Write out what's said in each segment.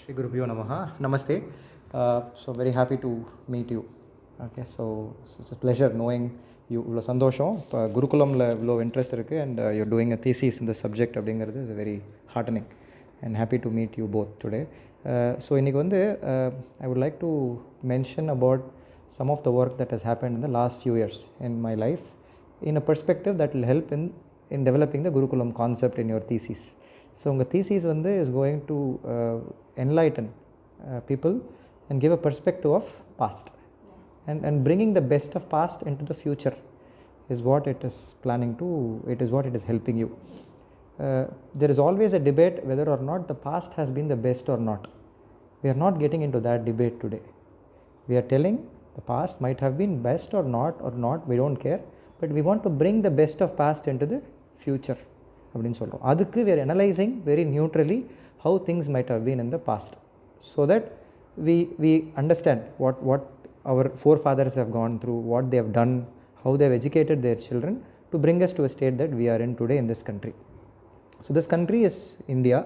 Shri Gurubhyo Namaha. Namaste. So very happy to meet you. Okay, so it's a pleasure knowing you. இவ்வளோ சந்தோஷம் இப்போ குருகுலமில் இவ்வளோ interest இருக்குது and you're doing a thesis in the subject அப்படிங்கிறது is very heartening and happy to meet you both today. So இன்றைக்கி வந்து I would like to mention about some of the work that has happened in the last few years in my life in a perspective that will help in developing the Gurukulam concept in your thesis. So உங்கள் thesis வந்து is going to enlighten people and give a perspective of past and bringing the best of past into the future is what it is planning to, it is what it is helping you. There is always a debate whether or not the past has been the best or not. We are not getting into that debate today. We are telling the past might have been best or not, we don't care, but we want to bring the best of past into the future அப்படின்னு சொல்கிறோம். அதுக்கு we are analyzing very neutrally how things might have been in the past so that we understand what our forefathers have gone through, what they have done, how they have educated their children to bring us to a state that we are in today in this country. So this country is India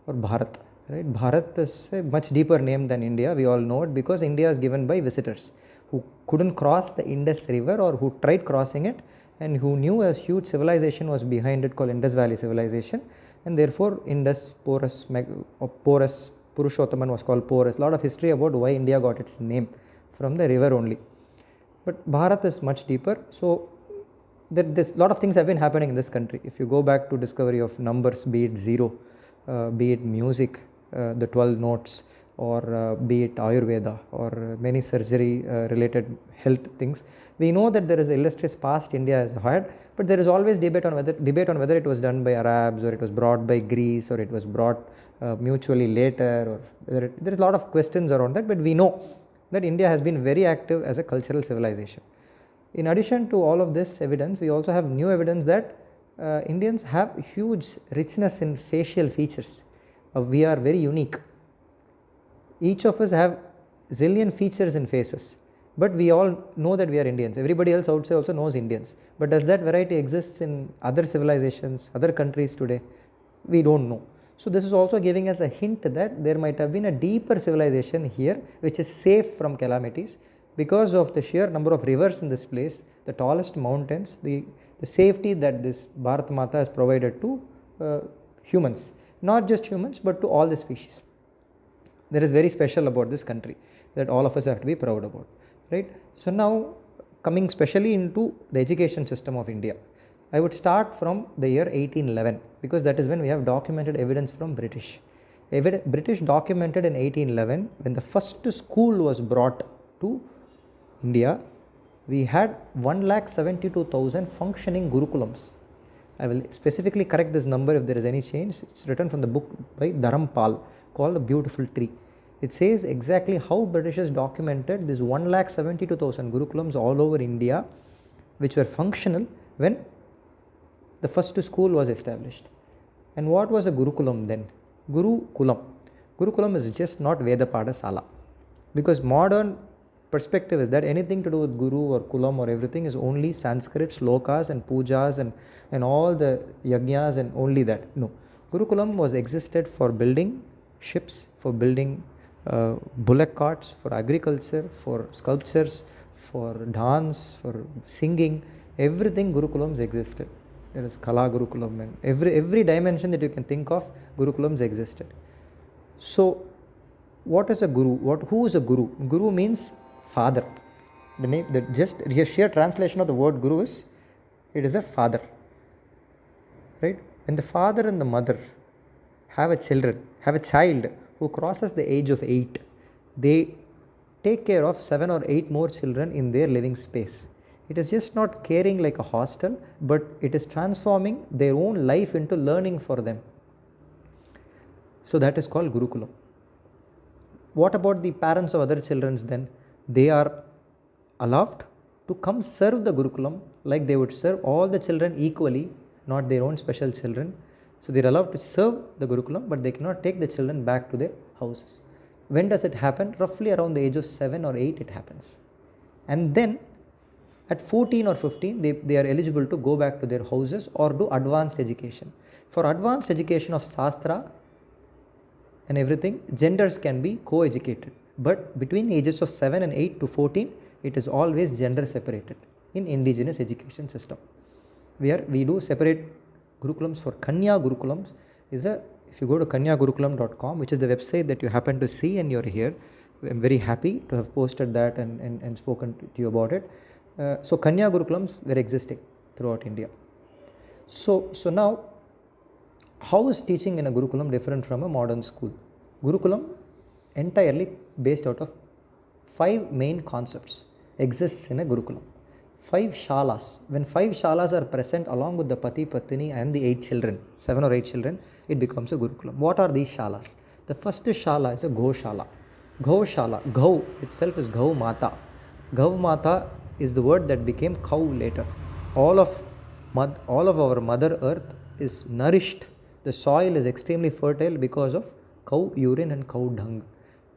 or Bharat, right? Bharat is a much deeper name than India. We all know it because India is given by visitors who couldn't cross the Indus River or who tried crossing it and who knew a huge civilization was behind it called Indus Valley civilization, and therefore Indus, Porus, Purushothaman was called Porus. A lot of history about why India got its name from the river only. But Bharat is much deeper. So there's a lot of things have been happening in this country. If you go back to discovery of numbers, be it zero, be it music, the 12 notes, or be it Ayurveda or many surgery related health things, we know that there is an illustrious past India has had, but there is always debate on whether it was done by Arabs or it was brought by Greece or it was brought mutually later, or there is a lot of questions around that, but we know that India has been very active as a cultural civilization. In addition to all of this evidence, we also have new evidence that Indians have huge richness in facial features. We are very unique. Each of us have zillion features in faces, but we all know that we are Indians. Everybody else outside also knows Indians, but does that variety exist in other civilizations, other countries today? We don't know. So this is also giving us a hint that there might have been a deeper civilization here which is safe from calamities because of the sheer number of rivers in this place, the tallest mountains, the safety that this Bharat Mata has provided to humans, not just humans but to all the species. That is very special about this country that all of us have to be proud about, right? So now coming specially into the education system of India, I would start from the year 1811 because that is when we have documented evidence from British. British documented in 1811 when the first school was brought to India, we had 1,72,000 functioning Gurukulams. I will specifically correct this number if there is any change. It's written from the book by Dharampal called A Beautiful Tree. It says exactly how Britishers documented this 1,72,000 Gurukulams all over India which were functional when the first school was established. And what was a Gurukulam then? Gurukulam is just not Vedapada Sala, because modern perspective is that anything to do with Guru or Kulam or everything is only Sanskrit slokas and pujas and all the yajnas and only that. No, Gurukulam was existed for building ships, for building bullock carts, for agriculture, for sculptures, for dance, for singing, everything Gurukulams existed. There is Kala Gurukulam and every dimension that you can think of, Gurukulams existed. So what is a Guru? Who is a Guru? Guru means father. The name, the sheer translation of the word Guru is, it is a father, right? When the father and the mother have a child who crosses the age of 8, they take care of 7 or 8 more children in their living space. It is just not caring like a hostel, but it is transforming their own life into learning for them. So that is called Gurukulam. What about the parents of other children then? They are allowed to come serve the Gurukulam like they would serve all the children equally, not their own special children. So they are allowed to serve the Gurukulam, but they cannot take the children back to their houses. When does it happen? Roughly around the age of 7 or 8 it happens. And then at 14 or 15 they are eligible to go back to their houses or do advanced education. For advanced education of Shastra, and everything, genders can be co-educated. But between the ages of 7 and 8 to 14, it is always gender separated in indigenous education system. We do separate Gurukulams for Kanya Gurukulams. If you go to kanyagurukulam.com, which is the website that you happen to see and you're here, I'm very happy to have posted that and spoken to you about it. So Kanya Gurukulams were existing throughout India. So now, how is teaching in a Gurukulam different from a modern school? Gurukulam, entirely based out of 5 main concepts, exists in a Gurukulam. 5 shalas. When 5 shalas are present along with the Pati, Patini and the 8 children, 7 or 8 children, it becomes a Gurukulam. What are these shalas? The first shala is a Go Shala. Go Shala. Gau itself is Gau Mata. Gau Mata is the word that became cow later. All of our Mother Earth is nourished. The soil is extremely fertile because of cow urine and cow dung.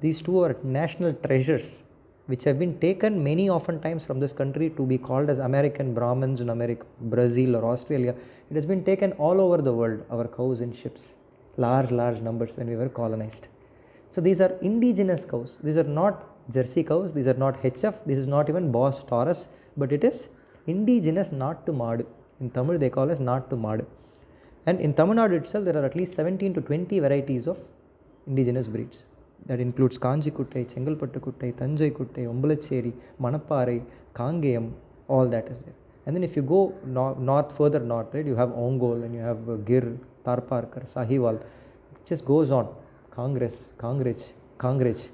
These two are national treasures which have been taken many oftentimes from this country to be called as American Brahmins in America, Brazil or Australia. It has been taken all over the world, our cows in ships, large numbers when we were colonized. So these are indigenous cows. These are not Jersey cows, these are not HF, this is not even Boss Taurus, but it is indigenous Nattu Madu. In Tamil they call as Nattu Madu. And in Tamil Nadu itself there are at least 17 to 20 varieties of indigenous breeds. That includes Kanji Kuttai, Chengalpattu Kuttai, Tanjai Kuttai, Ombalacheri, Manapparai, Kangeyam, all that is there. And then if you go further north, right, you have Ongol and you have Gir, Tarparkar, Sahiwal. It just goes on. Kangrij.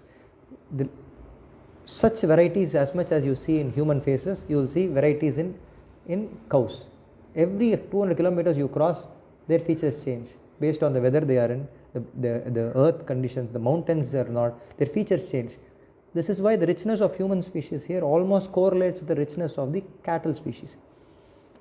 Such varieties, as much as you see in human faces, you will see varieties in cows. Every 200 kilometers you cross, their features change based on the weather they are in, the earth conditions, the mountains are not, their features change. This is why the richness of human species here almost correlates with the richness of the cattle species.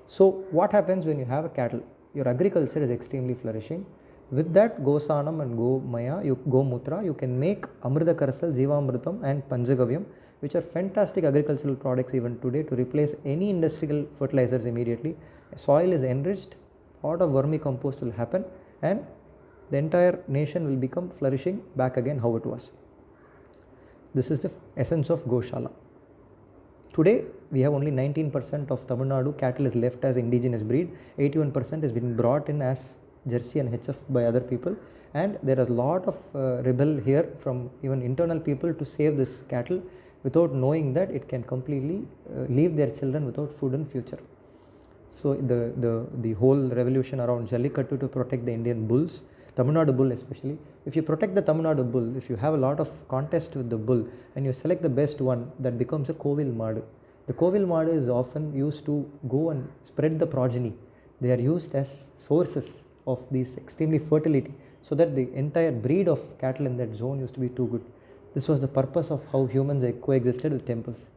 So what happens when you have a cattle? Your agriculture is extremely flourishing. With that Gosanam and Gomutra, you can make Amrita Karsal, Jivamritam and Panjagavyam, which are fantastic agricultural products even today to replace any industrial fertilizers immediately. Soil is enriched, a lot of vermicompost will happen, and the entire nation will become flourishing back again how it was. This is the essence of Goshala. Today, we have only 19% of Tamil Nadu cattle is left as indigenous breed, 81% has been brought in as Jersey and HF by other people, and there is a lot of rebel here from even internal people to save this cattle without knowing that it can completely leave their children without food in future. So the whole revolution around Jallikattu to protect the Indian bulls, Tamil Nadu bull especially, if you protect the Tamil Nadu bull, if you have a lot of contest with the bull and you select the best one, that becomes a Kovil Madu. The Kovil Madu is often used to go and spread the progeny. They are used as sources of these extremely fertility, so that the entire breed of cattle in that zone used to be too good. This was the purpose of how humans coexisted with temples.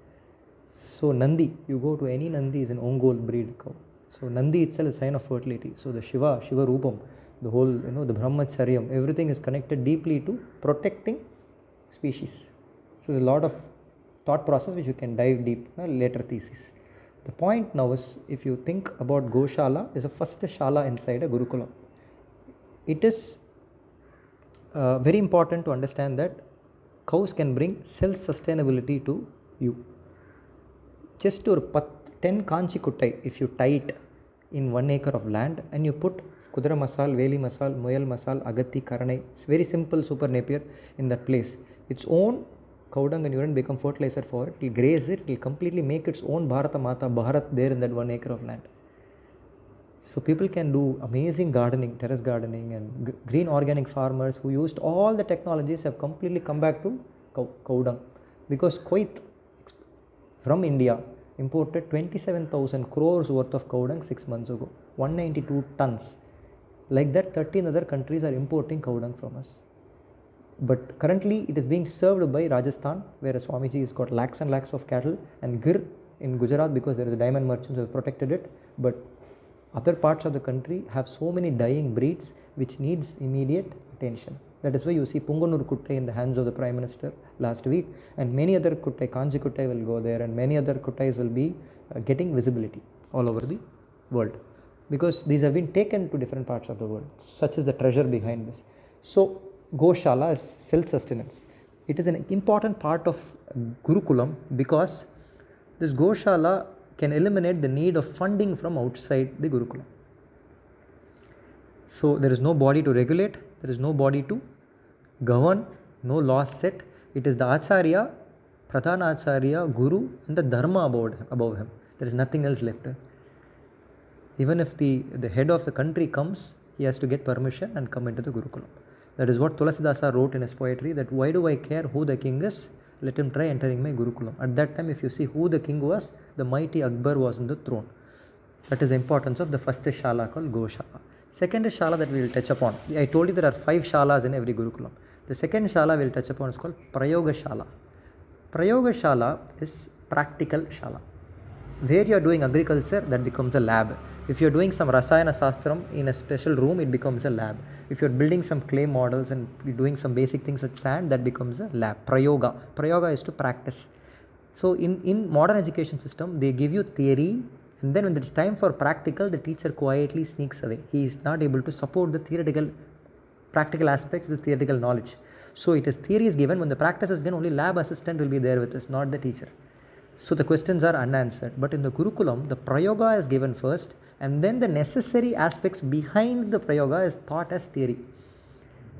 So Nandi, you go to any Nandi is an Ongol breed cow. So Nandi itself is a sign of fertility. So the Shiva Rupam, the whole, the Brahmacharyam, everything is connected deeply to protecting species. So there's a lot of thought process which you can dive deep in a later thesis. The point now is, if you think about Goshala, is the first Shala inside a Gurukulam. It is very important to understand that cows can bring self-sustainability to you. Just to 10 Kanchi Kuttai, if you tie it in 1 acre of land and you put Kudra Masal, Veli Masal, Moyal Masal, Agatti, Karanai, it's very simple super napier in that place. Its own cow dung and urine become fertilizer for it, it will graze it, it will completely make its own Bharata Mata, Bharat there in that 1 acre of land. So people can do amazing gardening, terrace gardening, and green organic farmers who used all the technologies have completely come back to cow dung, because Kuwait from India imported 27,000 crores worth of cow dung 6 months ago, 192 tons. Like that, 13 other countries are importing cow dung from us. But currently it is being served by Rajasthan, where Swamiji has got lakhs and lakhs of cattle, and Gir in Gujarat, because there is a diamond merchants who have protected it. But other parts of the country have so many dying breeds which needs immediate attention. That is why you see Punganur Kuttai in the hands of the Prime Minister last week, and many other Kuttai, Kanji Kuttai will go there, and many other Kuttais will be getting visibility all over the world, because these have been taken to different parts of the world. Such is the treasure behind this. So Goshala is self-sustenance. It is an important part of Gurukulam because this Goshala can eliminate the need of funding from outside the Gurukulam. So there is no body to regulate, there is no body to govern, no laws set. It is the Acharya, Pradhana Acharya, Guru, and the Dharma above him. There is nothing else left. Even if the head of the country comes, he has to get permission and come into the Gurukulam. That is what Tulasidasa wrote in his poetry, that why do I care who the king is? Let him try entering my Gurukulam. At that time, if you see who the king was, the mighty Akbar was on the throne. That is the importance of the first Shala called Goshala. Second Shala that we will touch upon. I told you there are 5 Shalas in every Gurukulam. The second Shala we will touch upon is called Prayoga Shala. Prayoga Shala is practical Shala. Where you are doing agriculture, that becomes a lab. If you are doing some Rasayana Shastram in a special room, it becomes a lab. If you are building some clay models and you're doing some basic things with sand, that becomes a lab. Prayoga. Prayoga is to practice. So in modern education system, they give you theory, and then when it's time for practical, the teacher quietly sneaks away. He is not able to support the theoretical, practical aspects, the theoretical knowledge. So it is theory is given, when the practice is done, only lab assistant will be there with us, not the teacher. So the questions are unanswered. But in the Gurukulam, the Prayoga is given first, and then the necessary aspects behind the Prayoga is taught as theory.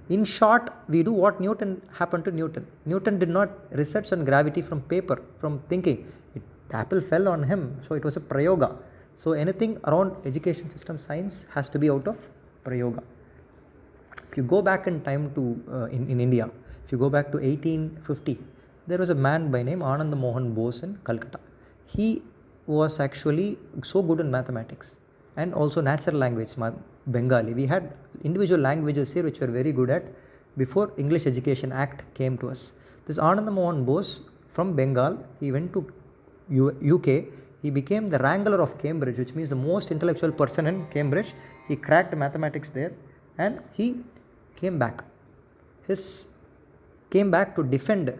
In short, we do what Newton happened to Newton. Newton did not research on gravity from paper, from thinking. The apple fell on him, so it was a Prayoga. So anything around education system science has to be out of Prayoga. If you go back in time to in India, if you go back to 1850, there was a man by name Anand Mohan Bose in Calcutta. He was actually so good in mathematics and also natural language, Bengali. We had individual languages here which were very good at before English Education Act came to us. This Anand Mohan Bose from Bengal, he went to UK. He became the Wrangler of Cambridge, which means the most intellectual person in Cambridge. He cracked mathematics there, and he came back. Came back to defend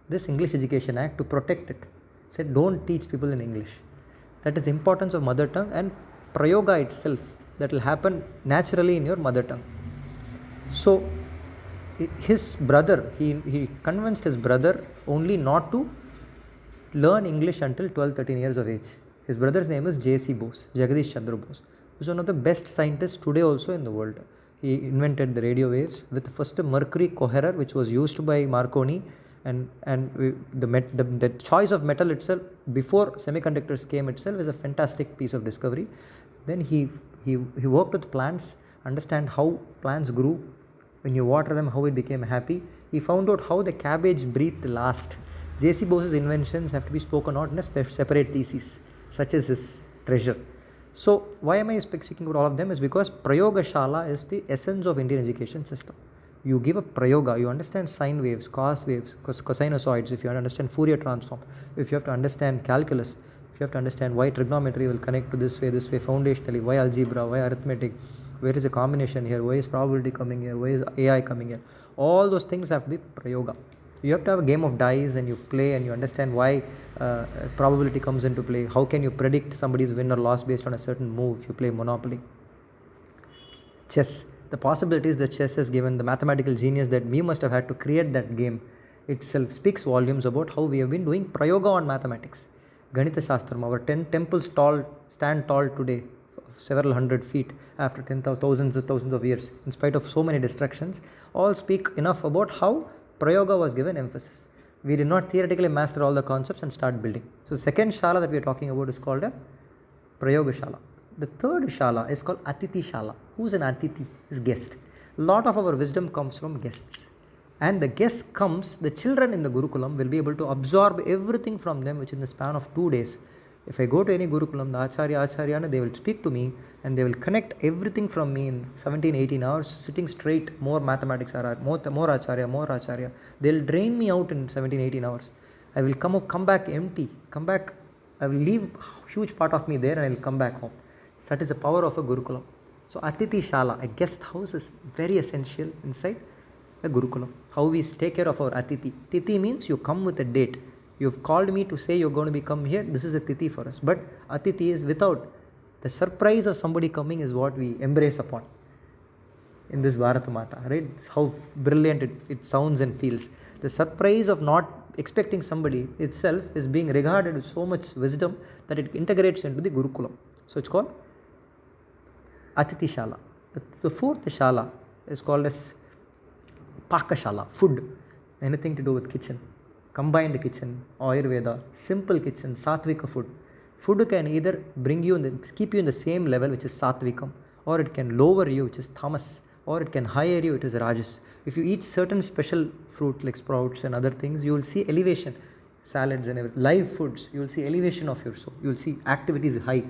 this English Education Act, to protect it. Said, don't teach people in English. That is the importance of mother tongue and Prayoga itself, that will happen naturally in your mother tongue. So his brother, he convinced his brother only not to learn English until 12-13 years of age. His brother's name is J.C. Bose, Jagadish Chandra Bose, who is one of the best scientists today also in the world. He invented the radio waves with the first mercury coherer, which was used by Marconi, and the choice of metal itself before semiconductors came itself is a fantastic piece of discovery. Then he worked with plants, understand how plants grew, when you water them, how it became happy. He found out how the cabbage breathed last. J.C. Bose's inventions have to be spoken out in a separate thesis, such as his treasure. So why am I speaking about all of them is because Prayoga Shala is the essence of Indian education system. You give a Prayoga, you understand sine waves, cos waves, cosinusoids, if you understand Fourier transform, if you have to understand calculus, if you have to understand why trigonometry will connect to this way, foundationally, why algebra, why arithmetic, where is the combination here, why is probability coming here, why is AI coming here. All those things have to be Prayoga. You have to have a game of dice and you play and you understand why probability comes into play. How can you predict somebody's win or loss based on a certain move if you play Monopoly? Chess. The possibilities that chess has given, the mathematical genius that we must have had to create that game itself speaks volumes about how we have been doing Prayoga on mathematics. Ganita Shastram, our 10 temples stand tall today, several hundred feet after thousands of years, in spite of so many distractions, all speak enough about how Prayoga was given emphasis. We did not theoretically master all the concepts and start building. So second Shala that we are talking about is called a Prayoga Shala. The third Shala is called Atiti Shala. Who's an Atiti? Is guest. A lot of our wisdom comes from guests. And the guest comes, the children in the Gurukulam will be able to absorb everything from them which in the span of 2 days. If I go to any Gurukulam, the Acharyana, they will speak to me and they will connect everything from me in 17-18 hours, sitting straight, more mathematics, more Acharya. They will drain me out in 17-18 hours. I will come back empty, I will leave a huge part of me there and I will come back home. So that is the power of a Gurukulam. So Atiti Shala, a guest house, is very essential inside a Gurukulam. How we take care of our Atiti. Titi means you come with a date. You've called me to say you're going to be come here. This is a Titi for us. But Atiti is without. The surprise of somebody coming is what we embrace upon. in this Bharat Mata, right? It's how brilliant it sounds and feels. The surprise of not expecting somebody itself is being regarded with so much wisdom that it integrates into the Gurukulam. So it's called Atiti Shala. The fourth Shala is called as Pakashala, food, anything to do with kitchen, combined kitchen, Ayurveda, simple kitchen, Satvika food. Food can either bring you keep you in the same level, which is Satvikam, or it can lower you, which is Tamas, or it can higher you, it is Rajas. If you eat certain special fruit like sprouts and other things, you will see elevation, salads and everything, live foods, you will see elevation of your soul, you will see activities high.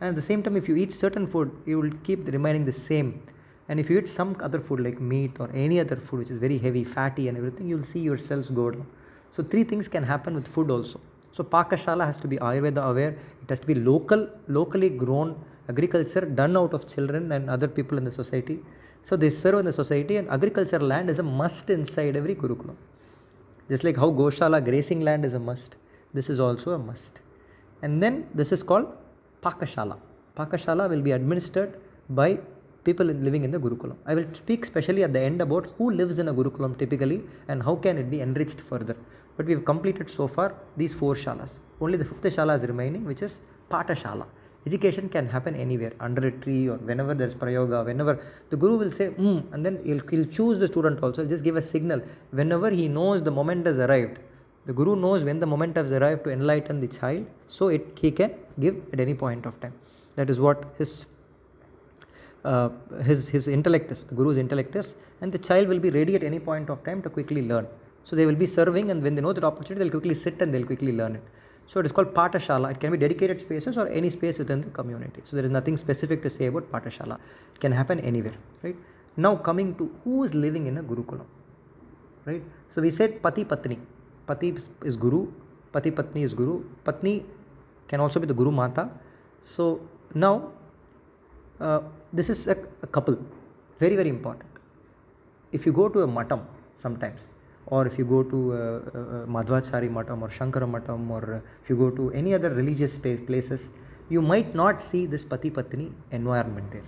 And at the same time, if you eat certain food, you will keep remaining the same. And if you eat some other food like meat or any other food which is very heavy, fatty and everything, you will see yourselves go down. So three things can happen with food also. So Pakashala has to be Ayurveda aware, it has to be locally grown agriculture done out of children and other people in the society. So they serve in the society, and agricultural land is a must inside every Gurukulam. Just like how Goshala, grazing land, is a must, this is also a must. And then this is called Pakashala. Pakashala will be administered by people living in the Gurukulam. I will speak specially at the end about who lives in a Gurukulam typically and how can it be enriched further. But we have completed so far these 4 shalas. Only the 5th shala is remaining, which is Patashala. Education can happen anywhere, under a tree or whenever there is prayoga, whenever the Guru will say, and then he'll choose the student also, he'll just give a signal. Whenever he knows the moment has arrived, the Guru knows when the moment has arrived to enlighten the child, so he can give at any point of time. That is what his intellect is, the Guru's intellect is, and the child will be ready at any point of time to quickly learn. So they will be serving, and when they know that opportunity, they'll quickly sit and they'll quickly learn it. So it is called Patashala. It can be dedicated spaces or any space within the community. So there is nothing specific to say about Patashala. It can happen anywhere, right? Now coming to who is living in a Gurukulam, right? So we said Pati Patni. Pati is Guru, Pati Patni is Guru. Patni can also be the Guru Mata. So now this is a couple, very, very important. If you go to a matam sometimes, or if you go to Madhvachari Matam or Shankara Matam, or if you go to any other religious places, you might not see this Pati Patni environment there,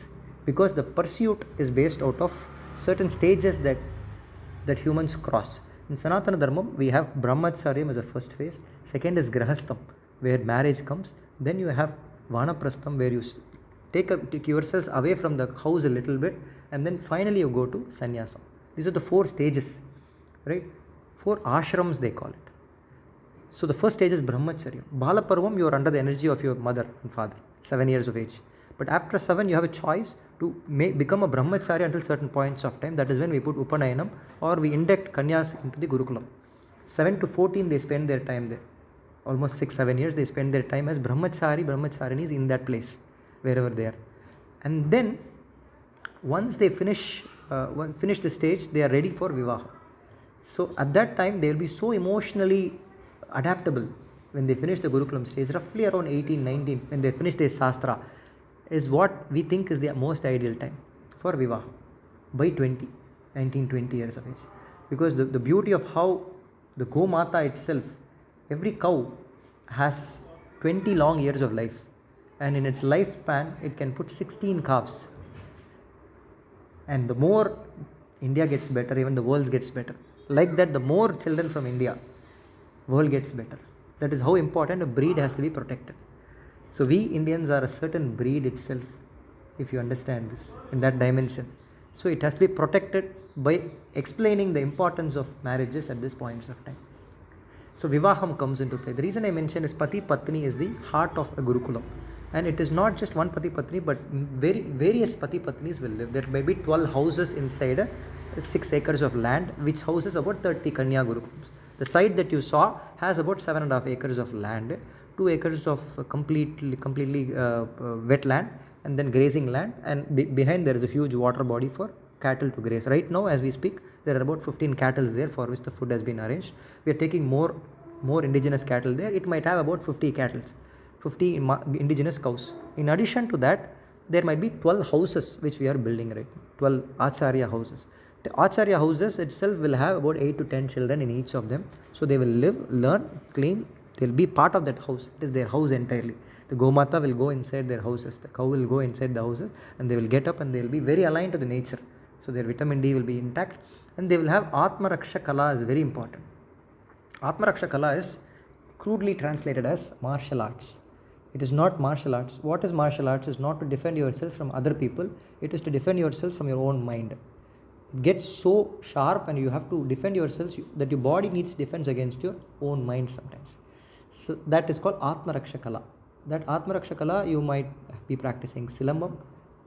because the pursuit is based out of certain stages that humans cross. In Sanatana Dharmam, we have Brahmacharyam as a first phase, second is Grahastham, where marriage comes, then you have Vanaprastham, where you take yourselves away from the house a little bit, and then finally you go to Sannyasam. These are the 4 stages, right? 4 ashrams they call it. So the first stage is Brahmacharya. Balaparvam, you are under the energy of your mother and father, 7 years of age. But after 7, you have a choice to become a Brahmacharya until certain points of time. That is when we put Upanayanam, or we induct Kanyas into the Gurukulam. 7 to 14, they spend their time there. Almost 6-7 years, they spend their time as Brahmacharinis in that place, wherever they are. And then, once they finish the stage, they are ready for Vivaha. So at that time, they will be so emotionally adaptable when they finish the Gurukulam stage, roughly around 18, 19, when they finish their Sastra, is what we think is the most ideal time for Vivaha, by 19, 20 years of age. Because the beauty of how the Gomata itself, every cow has 20 long years of life, and in its lifespan, it can put 16 calves. And the more India gets better, even the world gets better. Like that, the more children from India, world gets better. That is how important a breed has to be protected. So we Indians are a certain breed itself, if you understand this, in that dimension. So it has to be protected by explaining the importance of marriages at this points of time. So Vivaham comes into play. The reason I mention is Pati Patni is the heart of a Gurukulam. And it is not just one Pati Patni, but various Pati Patnis will live. There may be 12 houses inside 6 acres of land, which houses about 30 Kanya Gurukulams. The site that you saw has about 7.5 acres of land, 2 acres of completely wet land, and then grazing land, and behind there is a huge water body for cattle to graze. Right now, as we speak, there are about 15 cattle there for which the food has been arranged. We are taking more indigenous cattle there. It might have about 50 cattle, 50 indigenous cows. In addition to that, there might be 12 houses which we are building right now, 12 Acharya houses. The Acharya houses itself will have about 8 to 10 children in each of them. So they will live, learn, clean. They will be part of that house. It is their house entirely. The Gomata will go inside their houses. The cow will go inside the houses, and they will get up and they will be very aligned to the nature. So their vitamin D will be intact, and they will have Atma Raksha Kala is very important. Atma Raksha Kala is crudely translated as martial arts. It is not martial arts. What is martial arts is not to defend yourselves from other people, it is to defend yourselves from your own mind. It gets so sharp and you have to defend yourselves that your body needs defense against your own mind sometimes. So that is called Atma Raksha Kala. That Atma Raksha Kala, you might be practicing Silambam,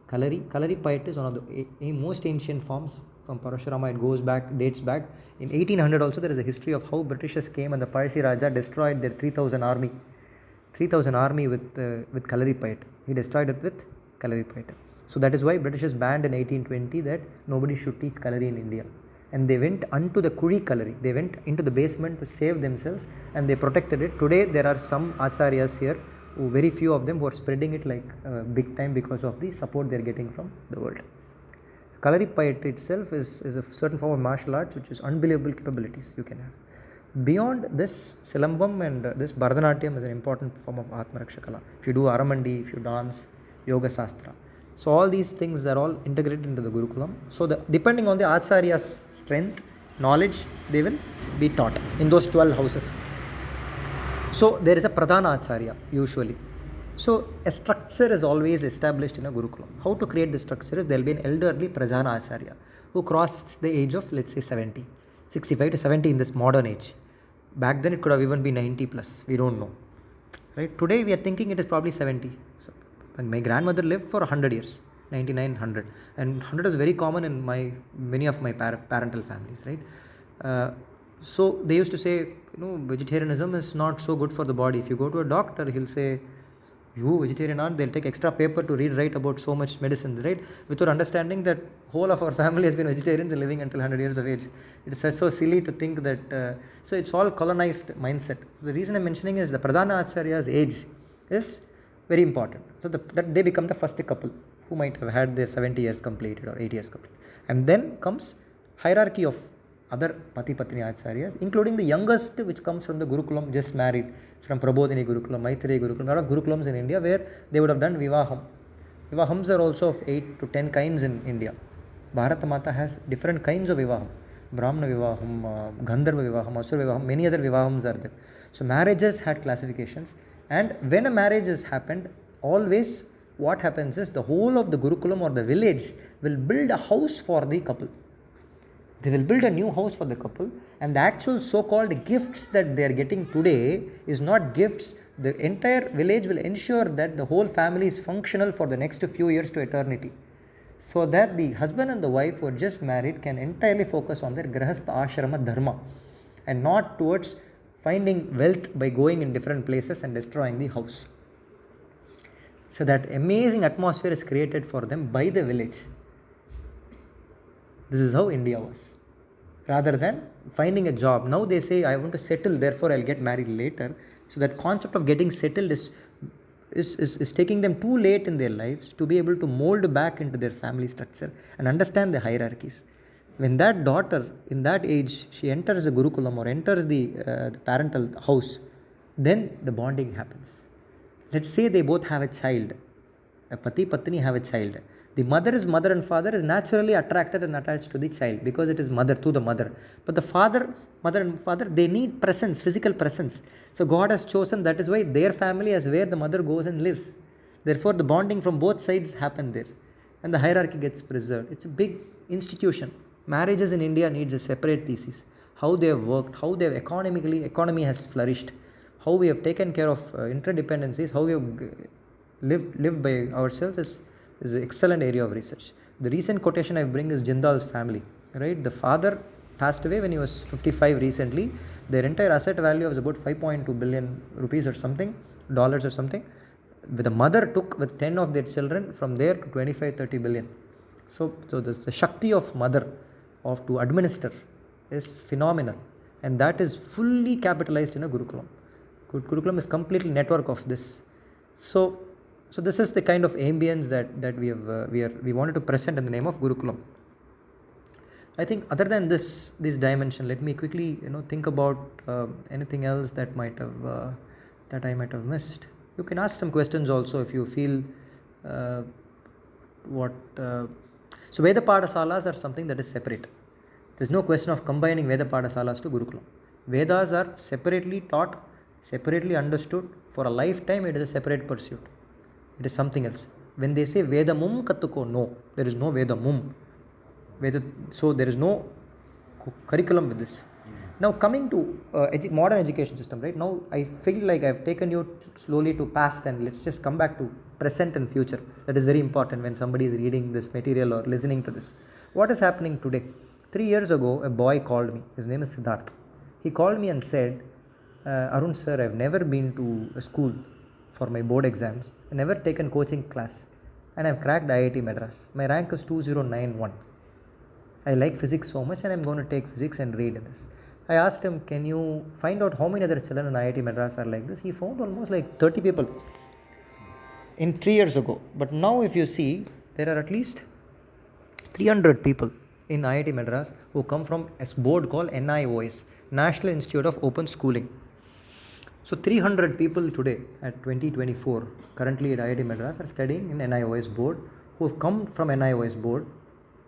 Kalari. Kalari Payat is one of the most ancient forms. From Parashurama, it goes back, dates back. In 1800 also there is a history of how Britishers came and the Parsi Raja destroyed their 3000 army. 3000 army with Kalari Payat. He destroyed it with Kalari Payat. So that is why Britishers banned in 1820 that nobody should teach Kalari in India. And they went unto the Kuri Kalari. They went into the basement to save themselves and they protected it. Today there are some acharyas here, who very few of them who are spreading it like big time because of the support they are getting from the world. Kalari Payat itself is a certain form of martial arts which is unbelievable capabilities you can have. Beyond this, Silambam and this Bharatanatyam is an important form of Atma Raksha Kala. If you do Aramandi, if you dance, Yoga Sastra. So all these things are all integrated into the Gurukulam. So depending on the Acharya's strength, knowledge, they will be taught in those 12 houses. So there is a Pradhana Acharya usually. So a structure is always established in a Gurukulam. How to create the structure is there will be an elderly Pradhana Acharya who crossed the age of, let's say, 70, 65 to 70 in this modern age. Back then it could have even been 90 plus, we don't know. Right? Today we are thinking it is probably 70. So, and my grandmother lived for 100 years, 99, 100. And 100 is very common in many of my parental families, right? So they used to say, vegetarianism is not so good for the body. If you go to a doctor, he'll say, you vegetarian aren't, they'll take extra paper to write about so much medicines, right? Without understanding that whole of our family has been vegetarians and living until 100 years of age. It is so silly to think that, so it's all colonized mindset. So the reason I'm mentioning is the Pradhana Acharya's age is very important. So that they become the first couple who might have had their 70 years completed or 80 years completed. And then comes hierarchy of other Pati Patni Acharyas, including the youngest which comes from the Gurukulam, just married, from Prabodhini Gurukulam, Maitreyi Gurukulam, a lot of Gurukulams in India where they would have done Vivaham. Vivahams are also of 8 to 10 kinds in India. Bharata Mata has different kinds of Vivaham. Brahmana Vivaham, Gandharva Vivaham, Asura Vivaham, many other Vivahams are there. So marriages had classifications, and when a marriage has happened, always what happens is the whole of the Gurukulam or the village will build a house for the couple. They will build a new house for the couple, and the actual so-called gifts that they are getting today is not gifts. The entire village will ensure that the whole family is functional for the next few years to eternity, so that the husband and the wife who are just married can entirely focus on their grahastha ashrama dharma and not towards finding wealth by going in different places and destroying the house. So that amazing atmosphere is created for them by the village. This is how India was. Rather than finding a job, now they say, I want to settle, therefore I'll get married later. So that concept of getting settled is taking them too late in their lives to be able to mold back into their family structure and understand the hierarchies. When that daughter in that age, she enters the Gurukulam or enters the parental house, then the bonding happens. Let's say they both have a child, a Pati Patni have a child. The mother and father is naturally attracted and attached to the child because it is mother to the mother. But the mother and father, they need presence, physical presence. So God has chosen, that is why their family is where the mother goes and lives. Therefore the bonding from both sides happen there. And the hierarchy gets preserved. It's a big institution. Marriages in India needs a separate thesis. How they have worked, how they have economy has flourished, how we have taken care of interdependencies, how we have lived by ourselves is an excellent area of research. The recent quotation I bring is Jindal's family, right? The father passed away when he was 55 recently. Their entire asset value was about 5.2 billion rupees or something, dollars or something. The mother took with 10 of their children from there to 25-30 billion. So the Shakti of mother to administer is phenomenal, and that is fully capitalized in a Gurukulam. Gurukulam is completely network of this. So this is the kind of ambience that we wanted to present in the name of Gurukulam. I think other than this dimension, let me quickly think about anything else that I might have missed. You can ask some questions also if you feel So Veda Padasalas are something that is separate. There's no question of combining Veda Padasalas to Gurukulam. Vedas are separately taught, separately understood. For a lifetime, it is a separate pursuit. It is something else. When they say Vedamum Kattuko, no, there is no Vedamum. So there is no curriculum with this. Now coming to modern education system, right? Now I feel like I've taken you slowly to past, and let's just come back to present and future. That is very important when somebody is reading this material or listening to this. What is happening today? 3 years ago, a boy called me. His name is Siddharth. He called me and said, Arun sir, I've never been to a school for my board exams. I've never taken coaching class, and I've cracked IIT Madras. My rank is 2091. I like physics so much, and I'm going to take physics and read this. I asked him, can you find out how many other children in IIT Madras are like this? He found almost like 30 people in 3 years ago. But now if you see, there are at least 300 people in IIT Madras who come from a board called NIOS, National Institute of Open Schooling. So 300 people today at 2024 currently at IIT Madras are studying in NIOS board, who have come from NIOS board,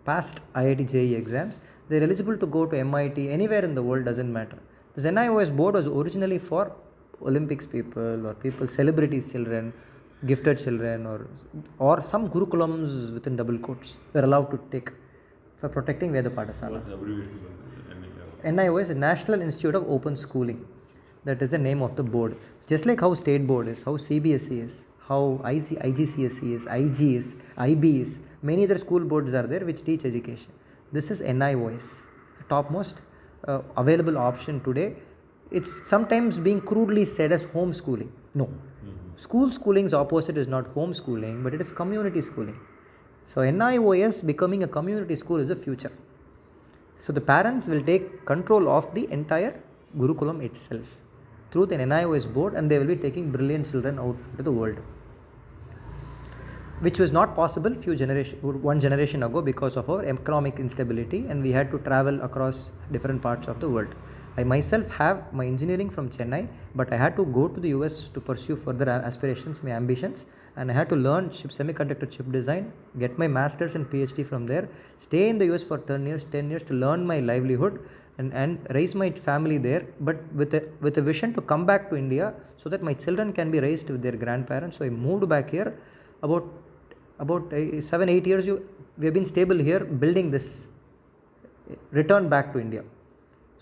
passed IIT JEE exams. They are eligible to go to MIT anywhere in the world, doesn't matter. This NIOS board was originally for Olympics people or people, celebrities children, gifted children, or some Gurukulams within double quotes were allowed to take for protecting Veda Padasala. NIOS, National Institute of Open Schooling. That is the name of the board. Just like how state board is, how CBSE is, how IGCSE is, IG is, IB is, many other school boards are there which teach education. This is NIOS, the topmost available option today. It's sometimes being crudely said as homeschooling. No. School schooling's opposite is not homeschooling, but it is community schooling. So NIOS becoming a community school is the future. So the parents will take control of the entire Gurukulam itself through the NIOS board, and they will be taking brilliant children out to the world, which was not possible one generation ago because of our economic instability, and we had to travel across different parts of the world. I myself have my engineering from Chennai, but I had to go to the US to pursue further aspirations, my ambitions, and I had to learn semiconductor chip design, get my master's and PhD from there, stay in the US for 10 years to learn my livelihood and raise my family there, but with a vision to come back to India so that my children can be raised with their grandparents. So I moved back here about 7-8 years. We have been stable here building this, return back to India.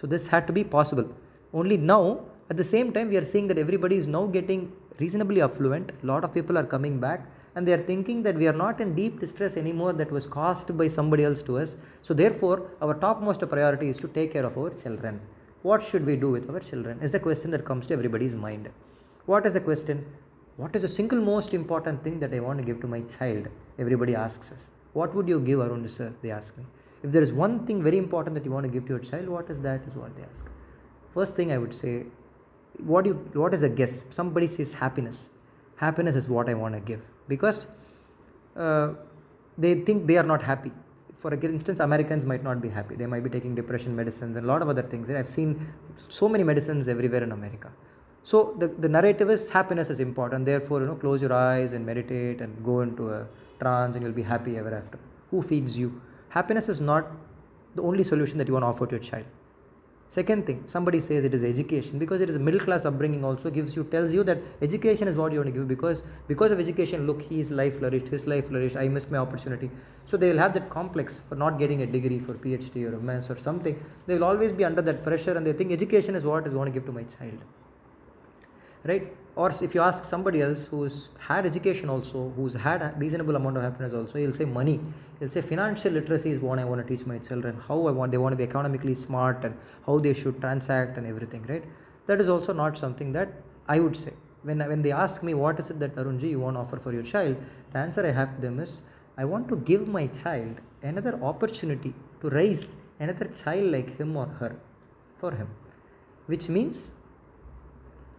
So this had to be possible. Only now, at the same time, we are seeing that everybody is now getting reasonably affluent. A lot of people are coming back, and they are thinking that we are not in deep distress anymore that was caused by somebody else to us. So therefore, our topmost priority is to take care of our children. What should we do with our children is the question that comes to everybody's mind. What is the question? What is the single most important thing that I want to give to my child? Everybody asks us. What would you give, Arun sir? They ask me. If there is one thing very important that you want to give to your child, what is that? Is what they ask. First thing I would say, what is the guess? Somebody says happiness. Happiness is what I want to give, because they think they are not happy. For instance, Americans might not be happy. They might be taking depression medicines and a lot of other things. I've seen so many medicines everywhere in America. So the narrative is happiness is important. Therefore, close your eyes and meditate and go into a trance and you'll be happy ever after. Who feeds you? Happiness is not the only solution that you want to offer to your child. Second thing, somebody says it is education, because it is a middle class upbringing also tells you that education is what you want to give, because of education, look, his life flourished, I missed my opportunity. So they will have that complex for not getting a degree for PhD or a MS or something. They will always be under that pressure, and they think education is what I want to give to my child. Right? Or if you ask somebody else who's had education also, who's had a reasonable amount of happiness also, he'll say money. He'll say financial literacy is what I want to teach my children, they want to be economically smart and how they should transact and everything, right? That is also not something that I would say. When they ask me what is it that Arunji you want to offer for your child, the answer I have to them is, I want to give my child another opportunity to raise another child like him or her for him. Which means,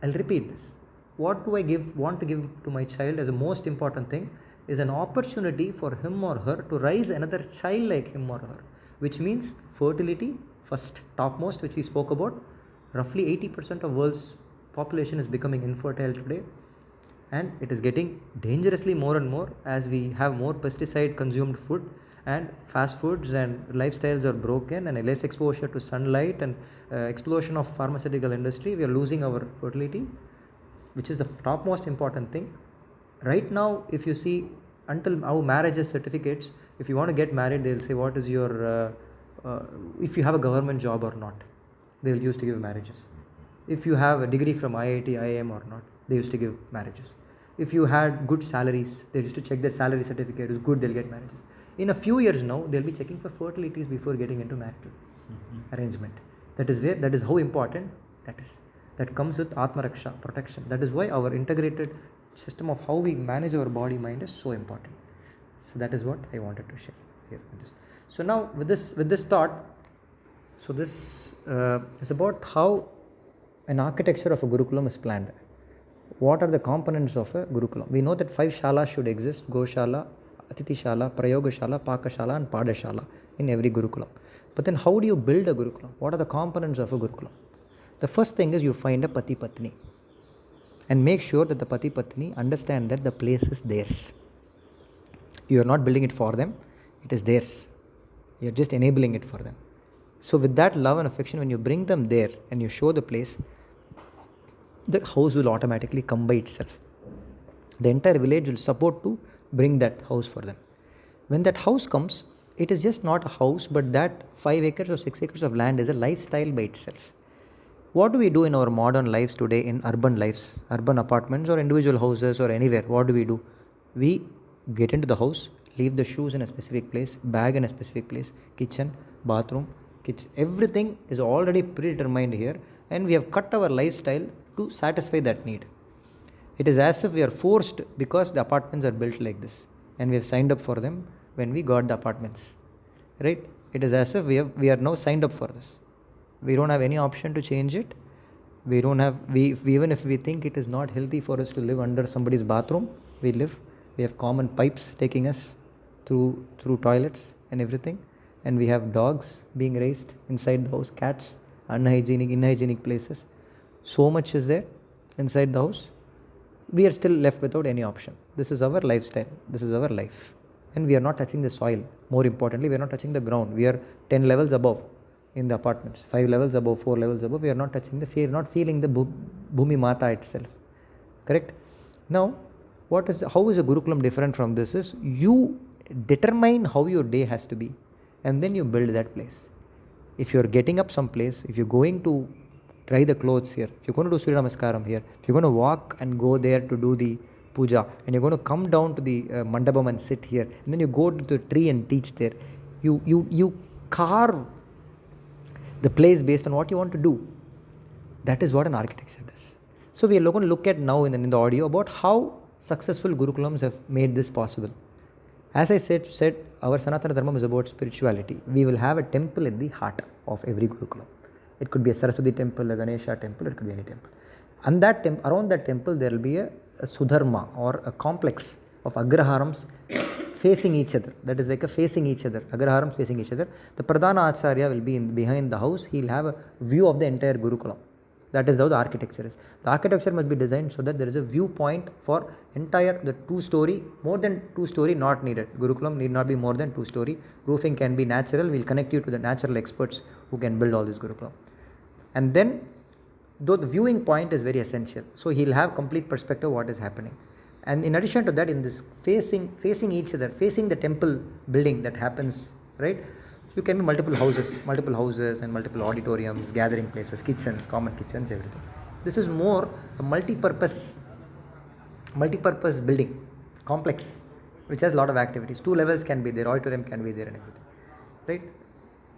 I'll repeat this. What do I want to give to my child as a most important thing is an opportunity for him or her to raise another child like him or her. Which means fertility, first, topmost, which we spoke about. Roughly 80% of world's population is becoming infertile today. and it is getting dangerously more and more as we have more pesticide consumed food, and fast foods and lifestyles are broken, and less exposure to sunlight, and explosion of pharmaceutical industry. We are losing our fertility, which is the topmost important thing. Right now, if you see, until our marriages certificates, if you want to get married, they'll say what is your if you have a government job or not, they will use to give marriages. If you have a degree from IIT, IIM or not, they used to give marriages. If you had good salaries, they used to check their salary certificate is good, they'll get marriages. In a few years now, they'll be checking for fertilities before getting into marital arrangement. That is how important that is. That comes with Atma Raksha, protection. That is why our integrated system of how we manage our body mind is so important. So that is what I wanted to share here with this. So now with this thought, so this is about how an architecture of a Gurukulam is planned. What are the components of a Gurukulam? We know that 5 shalas should exist: Goshala, Atiti Shala, Prayoga Shala, Pakashala and Padashala in every Gurukulam. But then how do you build a Gurukulam? What are the components of a Gurukulam? The first thing is you find a Pati Patni and make sure that the Pati Patni understand that the place is theirs. You are not building it for them, it is theirs. You are just enabling it for them. So with that love and affection, when you bring them there and you show the place, the house will automatically come by itself. The entire village will support to bring that house for them. When that house comes, it is just not a house, but that 5 acres or 6 acres of land is a lifestyle by itself. What do we do in our modern lives today in urban lives, urban apartments or individual houses or anywhere? What do? We get into the house, leave the shoes in a specific place, bag in a specific place, kitchen, bathroom, everything is already predetermined here, and we have cut our lifestyle to satisfy that need. It is as if we are forced because the apartments are built like this and we have signed up for them when we got the apartments, right? It is as if we are now signed up for this. We don't have any option to change it. Even if we think it is not healthy for us to live under somebody's bathroom, we have common pipes taking us through toilets and everything, and we have dogs being raised inside the house, cats, inhygienic places. So much is there inside the house. We are still left without any option. This is our lifestyle. This is our life. And we are not touching the soil. More importantly, we are not touching the ground. We are 10 levels above in the apartments. 5 levels above, 4 levels above. We are not touching not feeling the Bhumi Mata itself. Correct? Now, how is a Gurukulam different from this is you determine how your day has to be and then you build that place. If you are getting up some place, if you are going to try the clothes here, if you're going to do Surya Namaskaram here, if you're going to walk and go there to do the puja, and you're going to come down to the mandapam and sit here, and then you go to the tree and teach there, you carve the place based on what you want to do. That is what an architecture does. So we are going to look at now in the audio about how successful Gurukulams have made this possible. As I said, our Sanatana Dharma is about spirituality. We will have a temple at the heart of every Gurukulam. It could be a Saraswati temple, a Ganesha temple, it could be any temple. And around that temple there will be a Sudharma or a complex of Agraharams facing each other. That is like a facing each other, Agraharams facing each other. The Pradhana Acharya will be behind the house. He will have a view of the entire Gurukulam. That is how the architecture is. The architecture must be designed so that there is a viewpoint for the 2-story, more than 2-story not needed. Gurukulam need not be more than 2-story. Roofing can be natural. We will connect you to the natural experts who can build all this Gurukulam. And then, though the viewing point is very essential, so he will have complete perspective of what is happening. And in addition to that, in this facing each other, facing the temple building that happens, right? You can be multiple houses and multiple auditoriums, gathering places, kitchens, common kitchens, everything. This is more a multi-purpose building, complex, which has a lot of activities. 2 levels can be there, auditorium can be there and everything, right?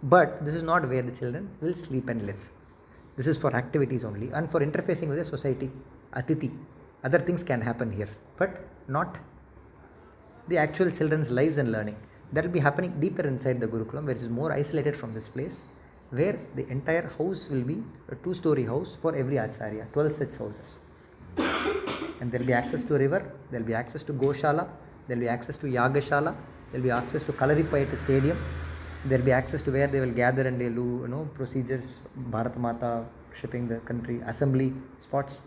But this is not where the children will sleep and live. This is for activities only and for interfacing with the society, Atiti. Other things can happen here, but not the actual children's lives and learning. That will be happening deeper inside the Gurukulam, where it is more isolated from this place, where the entire house will be a 2-story house for every Acharya, 12 such houses. And there will be access to a river, there will be access to Goshala, there will be access to Yagashala, there will be access to Kalaripayat stadium, there will be access to where they will gather and they will do procedures, Bharat Mata, shipping the country, assembly spots,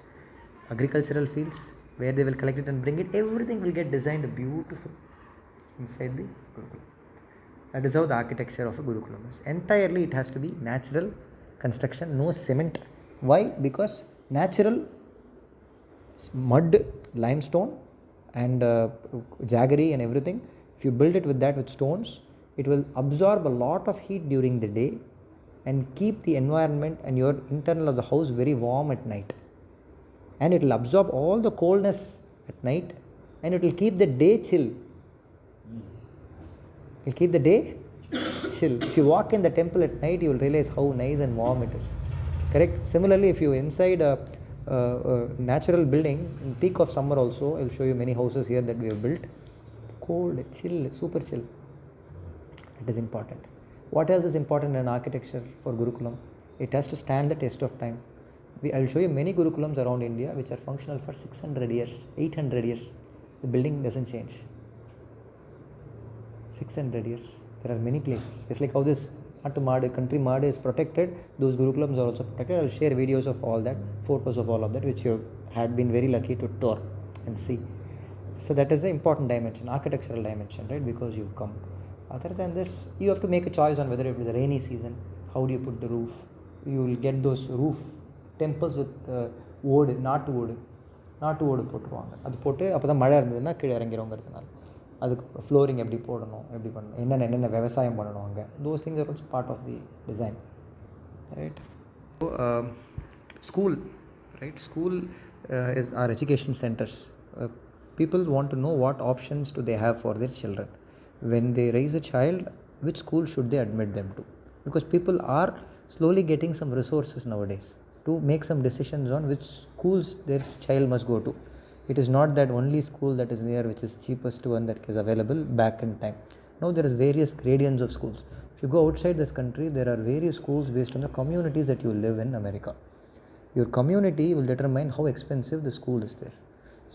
agricultural fields, where they will collect it and bring it. Everything will get designed beautiful inside the Gurukulam. That is how the architecture of a Gurukulam is. Entirely it has to be natural construction, no cement. Why? Because natural mud, limestone and jaggery and everything, if you build it with that, with stones, it will absorb a lot of heat during the day and keep the environment and your internal of the house very warm at night. And it will absorb all the coldness at night and it will keep the day chill. It will keep the day chill. If you walk in the temple at night, you will realize how nice and warm it is. Correct? Similarly, if you inside a natural building, in peak of summer also, I will show you many houses here that we have built. Cold, chill, super chill. It is important. What else is important in architecture for Gurukulam? It has to stand the test of time. I will show you many Gurukulams around India which are functional for 600 years, 800 years. The building doesn't change. 600 years. There are many places. It's like how this country Mad is protected, those Gurukulams are also protected. I will share videos of all that, photos of all of that, which you had been very lucky to tour and see. So that is the important dimension, architectural dimension, right? Because you come. Other than this, you have to make a choice on whether it is a rainy season, how do you put the roof. You will get those roof temples with wood, நாட்டு ஓடு போட்டுருவாங்க. அது போட்டு அப்போ தான் மழை இருந்ததுன்னா கீழே இறங்கிறோங்கிறதுனால அதுக்கு ஃப்ளோரிங் எப்படி போடணும், எப்படி பண்ணணும், என்னென்ன விவசாயம் பண்ணணும் அங்கே. Those things are also part of the design, right. School, right? School is our education centers. People want to know what options do they have for their children. When they raise a child, which school should they admit them to? Because people are slowly getting some resources nowadays to make some decisions on which schools their child must go to. It is not that only school that is near which is cheapest one that is available back in time. Now there is various gradients of schools. If you go outside this country, there are various schools based on the communities that you live in America. Your community will determine how expensive the school is there.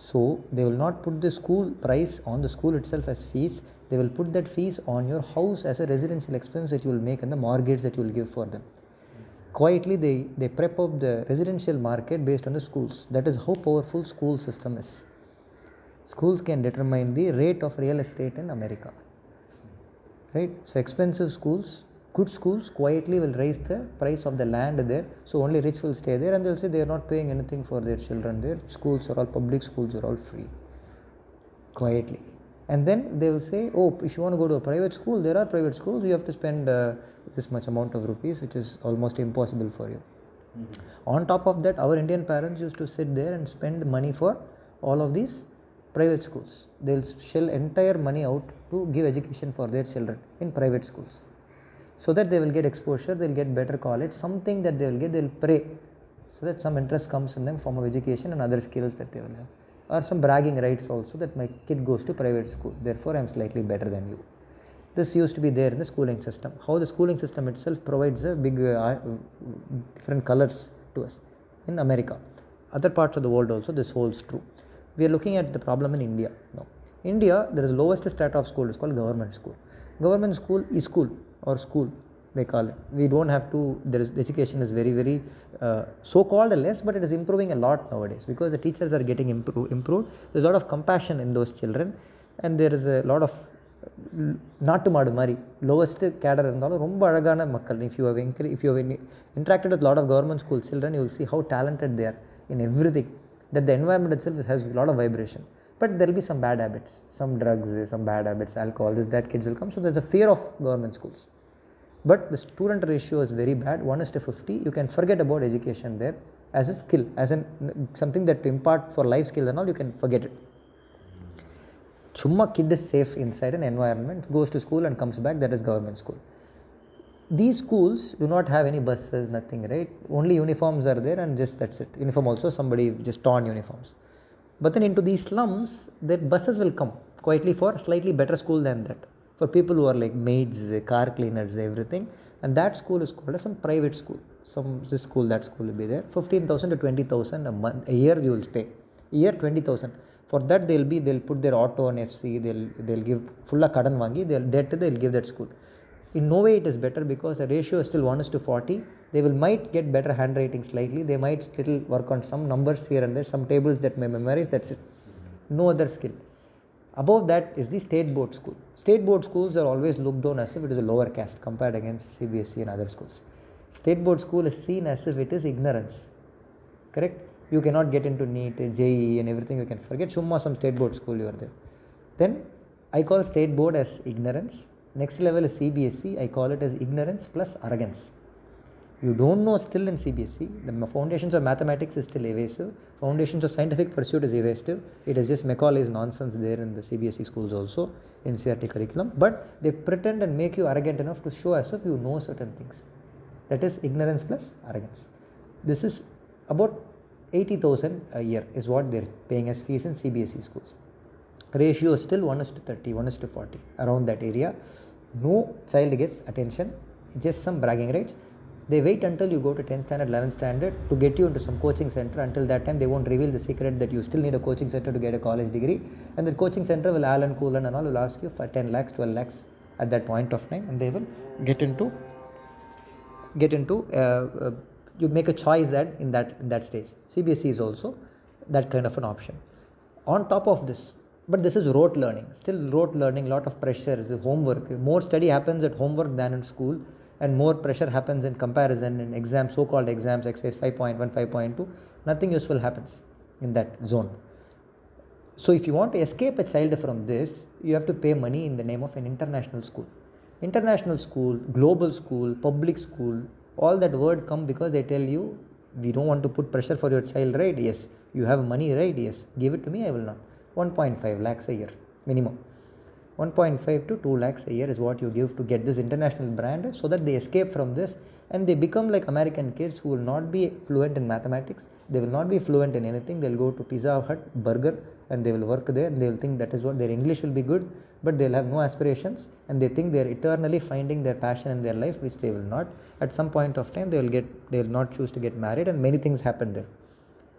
So they will not put the school price on the school itself as fees. They will put that fees on your house as a residential expense that you will make and the mortgage that you will give for them. Quietly they prep up the residential market based on the schools. That is how powerful school system is. Schools can determine the rate of real estate in America, right? So expensive schools, good schools quietly will raise the price of the land there. So only rich will stay there and they will say they are not paying anything for their children. Their schools are all public schools, are all free. Quietly. And then they will say, oh, if you want to go to a private school, there are private schools, you have to spend this much amount of rupees, which is almost impossible for you. On top of that, our Indian parents used to sit there and spend money for all of these private schools. They will shell entire money out to give education for their children in private schools. So that they will get exposure, they will get better college, something that they will get, they will pray so that some interest comes in them, form of education and other skills that they will have. Or some bragging rights also that my kid goes to private school, therefore I am slightly better than you. This used to be there in the schooling system. How the schooling system itself provides a big different colors to us in America. Other parts of the world also this holds true. We are looking at the problem in India now. India, there is the lowest strata of school, it's called government school. Government school is school or school they call it. We don't have to, there is, education is very so called less, but it is improving a lot nowadays because the teachers are getting improved. There is a lot of compassion in those children and there is a lot of நாட்டு மாடு மாதிரி lowest cadre இருந்தாலும் ரொம்ப அழகான மக்கள். If you have interacted with a lot of government school children, you will see how talented they are in everything, that the environment itself has a lot of vibration. But there will be some bad habits, some drugs, some bad habits, alcohol, that kids will come. So there is a fear of government schools. But the student ratio is very bad, 1:50. You can forget about education there as a skill, as something that to impart for life skill and all, you can forget it. Chumma kid is safe inside an environment, goes to school and comes back, that is government school. These schools do not have any buses, nothing, right? Only uniforms are there and just that's it. Uniform also, somebody just torn uniforms. But then into these slums, the buses will come quietly for slightly better school than that. For people who are like maids, car cleaners, everything. And that school is called as some private school. This school, that school will be there. 15,000 to 20,000 a month, a year you will pay. A year 20,000. For that they'll put their auto on FC, they'll give full kadan vangi, they'll give that school. In no way it is better because the ratio is still 1:40. They will might get better handwriting slightly. They might still work on some numbers here and there, some tables that may memorize. That's it. No other skill. Above that is the state board school. State board schools are always looked on as if it is a lower caste compared against CBSE and other schools. State board school is seen as if it is ignorance. Correct? You cannot get into NEET, JEE and everything, you can forget. Summa some state board school you are there. Then I call state board as ignorance. Next level is CBSE. I call it as ignorance plus arrogance. You don't know still in CBSE. The foundations of mathematics is still evasive. Foundations of scientific pursuit is evasive. It is just Macaulay's nonsense there in the CBSE schools also, in CRT curriculum. But they pretend and make you arrogant enough to show as if you know certain things. That is ignorance plus arrogance. This is about 80,000 a year is what they are paying as fees in CBSE schools. Ratio is still 1:30, 1:40, around that area. No child gets attention, just some bragging rights. They wait until you go to 10th standard, 11th standard to get you into some coaching center. Until that time, they won't reveal the secret that you still need a coaching center to get a college degree. And the coaching center will Alan, Coolan and all will ask you for 10 lakhs, 12 lakhs at that point of time, and they will get into you make a choice that in that stage. CBSE is also that kind of an option. On top of this, but this is rote learning. Still rote learning, lot of pressure, is homework. More study happens at homework than in school, and more pressure happens in comparison in exams, so-called exams, exercise 5.1, 5.2. Nothing useful happens in that zone. So if you want to escape a child from this, you have to pay money in the name of an international school. International school, global school, public school, all that word come because they tell you, we don't want to put pressure for your child, right? Yes. You have money, right? Yes. Give it to me, I will not. 1.5 lakhs a year minimum. 1.5 to 2 lakhs a year is what you give to get this international brand, so that they escape from this and they become like American kids who will not be fluent in mathematics. They will not be fluent in anything. They will go to Pizza Hut, burger, and they will work there, and they will think that is what their English will be good, but they will have no aspirations, and they think they are eternally finding their passion in their life, which they will not. At some point of time, they will not choose to get married, and many things happen there.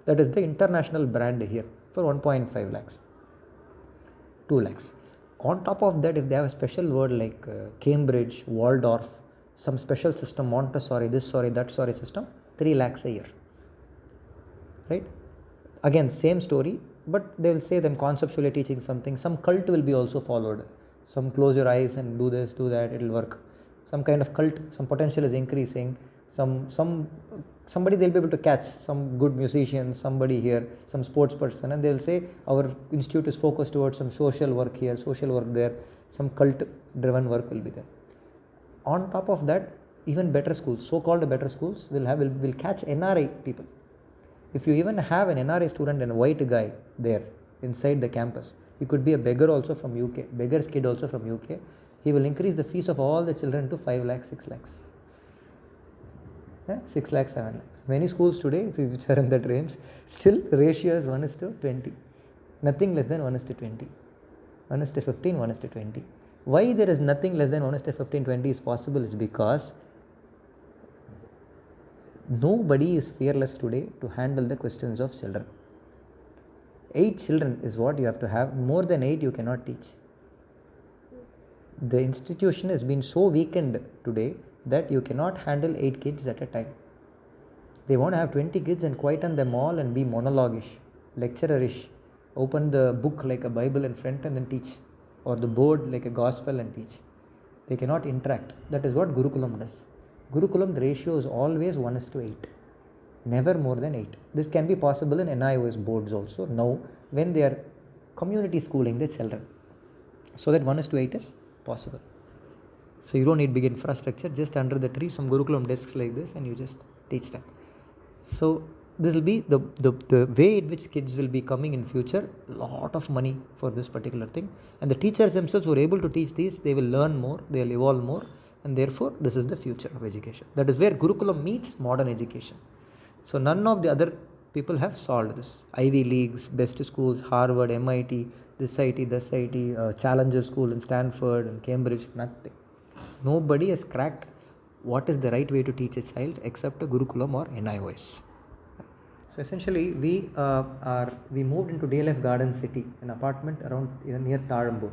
That is the international brand here for 1.5 lakhs, 2 lakhs. On top of that, if they have a special word like Cambridge, Waldorf, some special system, Montessori, this sorry, that sorry system, 3 lakhs a year. Right? Again, same story, but they will say them conceptually teaching something. Some cult will be also followed. Some close your eyes and do this, do that, it will work. Some kind of cult, some potential is increasing. Somebody they'll be able to catch, some good musician, somebody here, some sports person, and they'll say our institute is focused towards some social work here, social work there, some cult driven work will be there. On top of that, even better schools, so-called better schools will catch NRI people. If you even have an NRI student and a white guy there inside the campus, he could be a beggar also from UK, beggar's kid also from UK, he will increase the fees of all the children to 5 lakhs, 6 lakhs. 6 lakhs, 7 lakhs. Many schools today, which are in that range, still the ratio is 1:20. Nothing less than 1:20. 1:15, 1:20. Why there is nothing less than 1:15, 20 is possible is because nobody is fearless today to handle the questions of children. 8 children is what you have to have. More than 8 you cannot teach. The institution has been so weakened today that you cannot handle 8 kids at a time. They want to have 20 kids and quieten them all and be monologuish, lecturerish, open the book like a Bible in front and then teach, or the board like a gospel and teach. They cannot interact. That is what Gurukulam does. Gurukulam, the ratio is always 1:8, never more than 8. This can be possible in NIOS boards also now when they are community schooling the children, so that 1:8 is possible. So you don't need big infrastructure, just under the tree, some Gurukulam desks like this, and you just teach them. So this will be the way in which kids will be coming in future. Lot of money for this particular thing, and the teachers themselves who are able to teach these, they will learn more, they will evolve more, and therefore this is the future of education. That is where Gurukulam meets modern education. So none of the other people have solved this. Ivy Leagues, best schools, Harvard, MIT, this IT, this IT, Challenger School in Stanford and Cambridge, nothing. Nobody has cracked what is the right way to teach a child except a Gurukulam or NIOS. So essentially, we moved into DLF Garden City, an apartment around near Tarambur,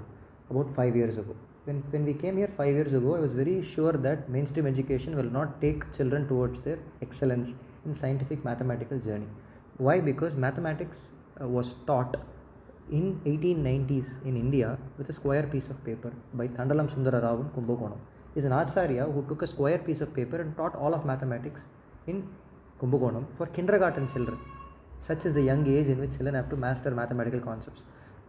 about 5 years ago. When we came here 5 years ago, I was very sure that mainstream education will not take children towards their excellence in scientific mathematical journey. Why? Because mathematics was taught in 1890s in India with a square piece of paper by Thandalam Sundara Rao in Kumbakonam. He is an Acharya who took a square piece of paper and taught all of mathematics in Kumbakonam for kindergarten children. Such is the young age in which children have to master mathematical concepts.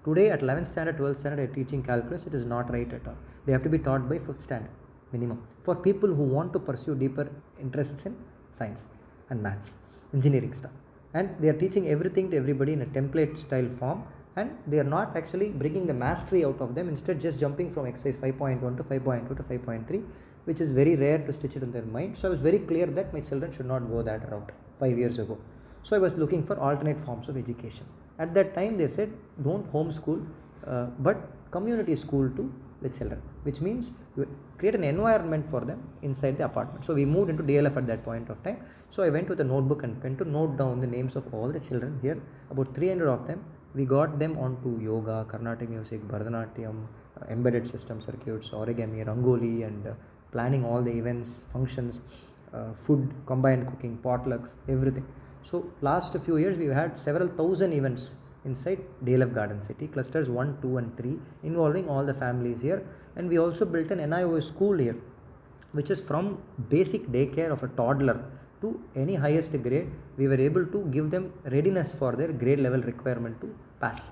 Today at 11th standard, 12th standard, they are teaching calculus. It is not right at all. They have to be taught by 5th standard minimum for people who want to pursue deeper interests in science and maths, engineering stuff. And they are teaching everything to everybody in a template style form, and they are not actually bringing the mastery out of them, instead just jumping from exercise 5.1 to 5.2 to 5.3, which is very rare to stitch it in their mind. So I was very clear that my children should not go that route 5 years ago. So I was looking for alternate forms of education. At that time they said don't homeschool, but community school to the children, which means you create an environment for them inside the apartment. So we moved into DLF at that point of time. So I went with a notebook and pen to note down the names of all the children here, about 300 of them. We got them onto yoga, Carnatic music, Bharatanatyam, embedded system circuits, origami, Rangoli, and planning all the events, functions, food, combined cooking, potlucks, everything. So last few years we've had several thousand events inside DLF Garden City, clusters 1, 2 and 3, involving all the families here. And we also built an NIOS school here, which is from basic daycare of a toddler to any highest grade. We were able to give them readiness for their grade level requirement to pass.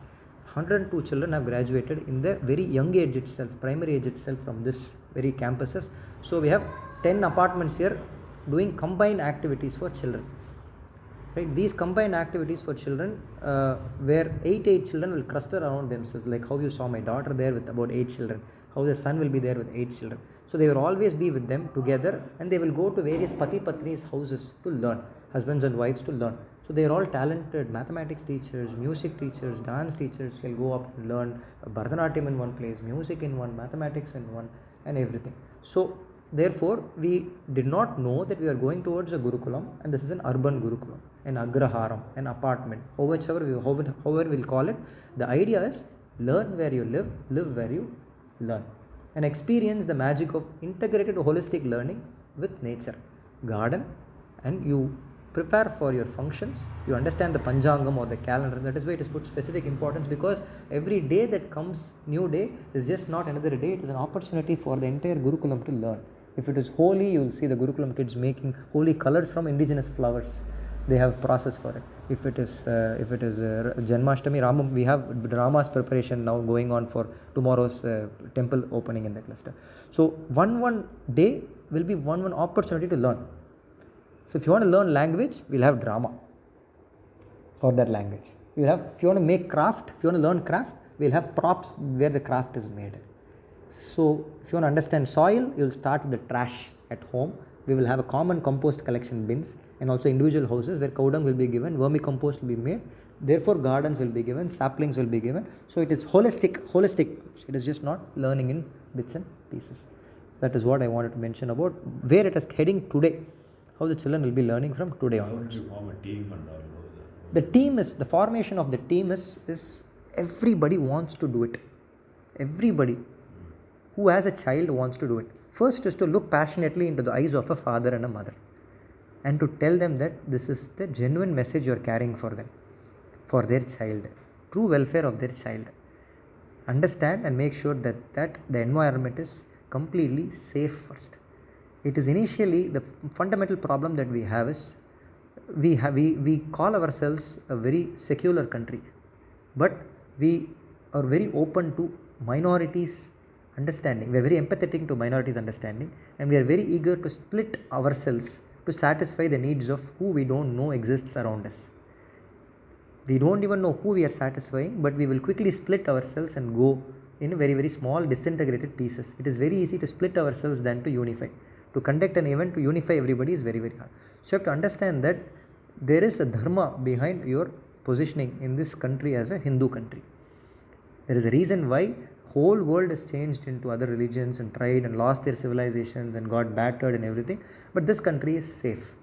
102 children have graduated in the very young age itself, primary age itself, from this very campuses. So we have 10 apartments here doing combined activities for children. Right? These combined activities for children, where 8 children will cluster around themselves, like how you saw my daughter there with about 8 children, how the son will be there with 8 children. So they will always be with them together, and they will go to various Pati Patni's houses to learn, husbands and wives to learn. So they are all talented mathematics teachers, music teachers, dance teachers. They'll go up and learn Bharatanatyam in one place, music in one, mathematics in one, and everything. So therefore, we did not know that we are going towards a Gurukulam, and this is an urban Gurukulam, an Agraharam, an apartment, however we'll call it. The idea is learn where you live where you learn, and experience the magic of integrated holistic learning with nature, garden, and you prepare for your functions. You understand the Panchangam or the calendar. That is why it is put specific importance, because every day that comes, new day, is just not another day. It is an opportunity for the entire Gurukulam to learn. If it is Holi, you will see the Gurukulam kids making holy colors from indigenous flowers. They have process for it. If it is Janmashtami, we have Rama's preparation now going on for tomorrow's temple opening in the cluster. So one day will be one opportunity to learn. So if you want to learn language, we'll have drama for that language. If you want to make craft, if you want to learn craft, we'll have props where the craft is made. So if you want to understand soil, you'll start with the trash at home. We will have a common compost collection bins, and also individual houses where cow dung will be given, vermicompost will be made. Therefore gardens will be given, saplings will be given. So it is holistic. It is just not learning in bits and pieces. So that is what I wanted to mention about where it is heading today, how the children will be learning from today onwards. How do you form a team and all? The formation of the team is everybody wants to do it. Everybody who has a child wants to do it. First is to look passionately into the eyes of a father and a mother, and to tell them that this is the genuine message you are carrying for them, for their child, true welfare of their child. Understand and make sure that the environment is completely safe first. It is initially the fundamental problem that we have is we call ourselves a very secular country, but we are very open to minorities understanding. We are very empathetic to minorities understanding, and we are very eager to split ourselves to satisfy the needs of who we don't know exists around us. We don't even know who we are satisfying, but we will quickly split ourselves and go in very, very small disintegrated pieces. It is very easy to split ourselves than to unify. To conduct an event, to unify everybody is very, very hard. So you have to understand that there is a dharma behind your positioning in this country as a Hindu country. There is a reason why whole world has changed into other religions and tried and lost their civilizations and got battered and everything, but this country is safe.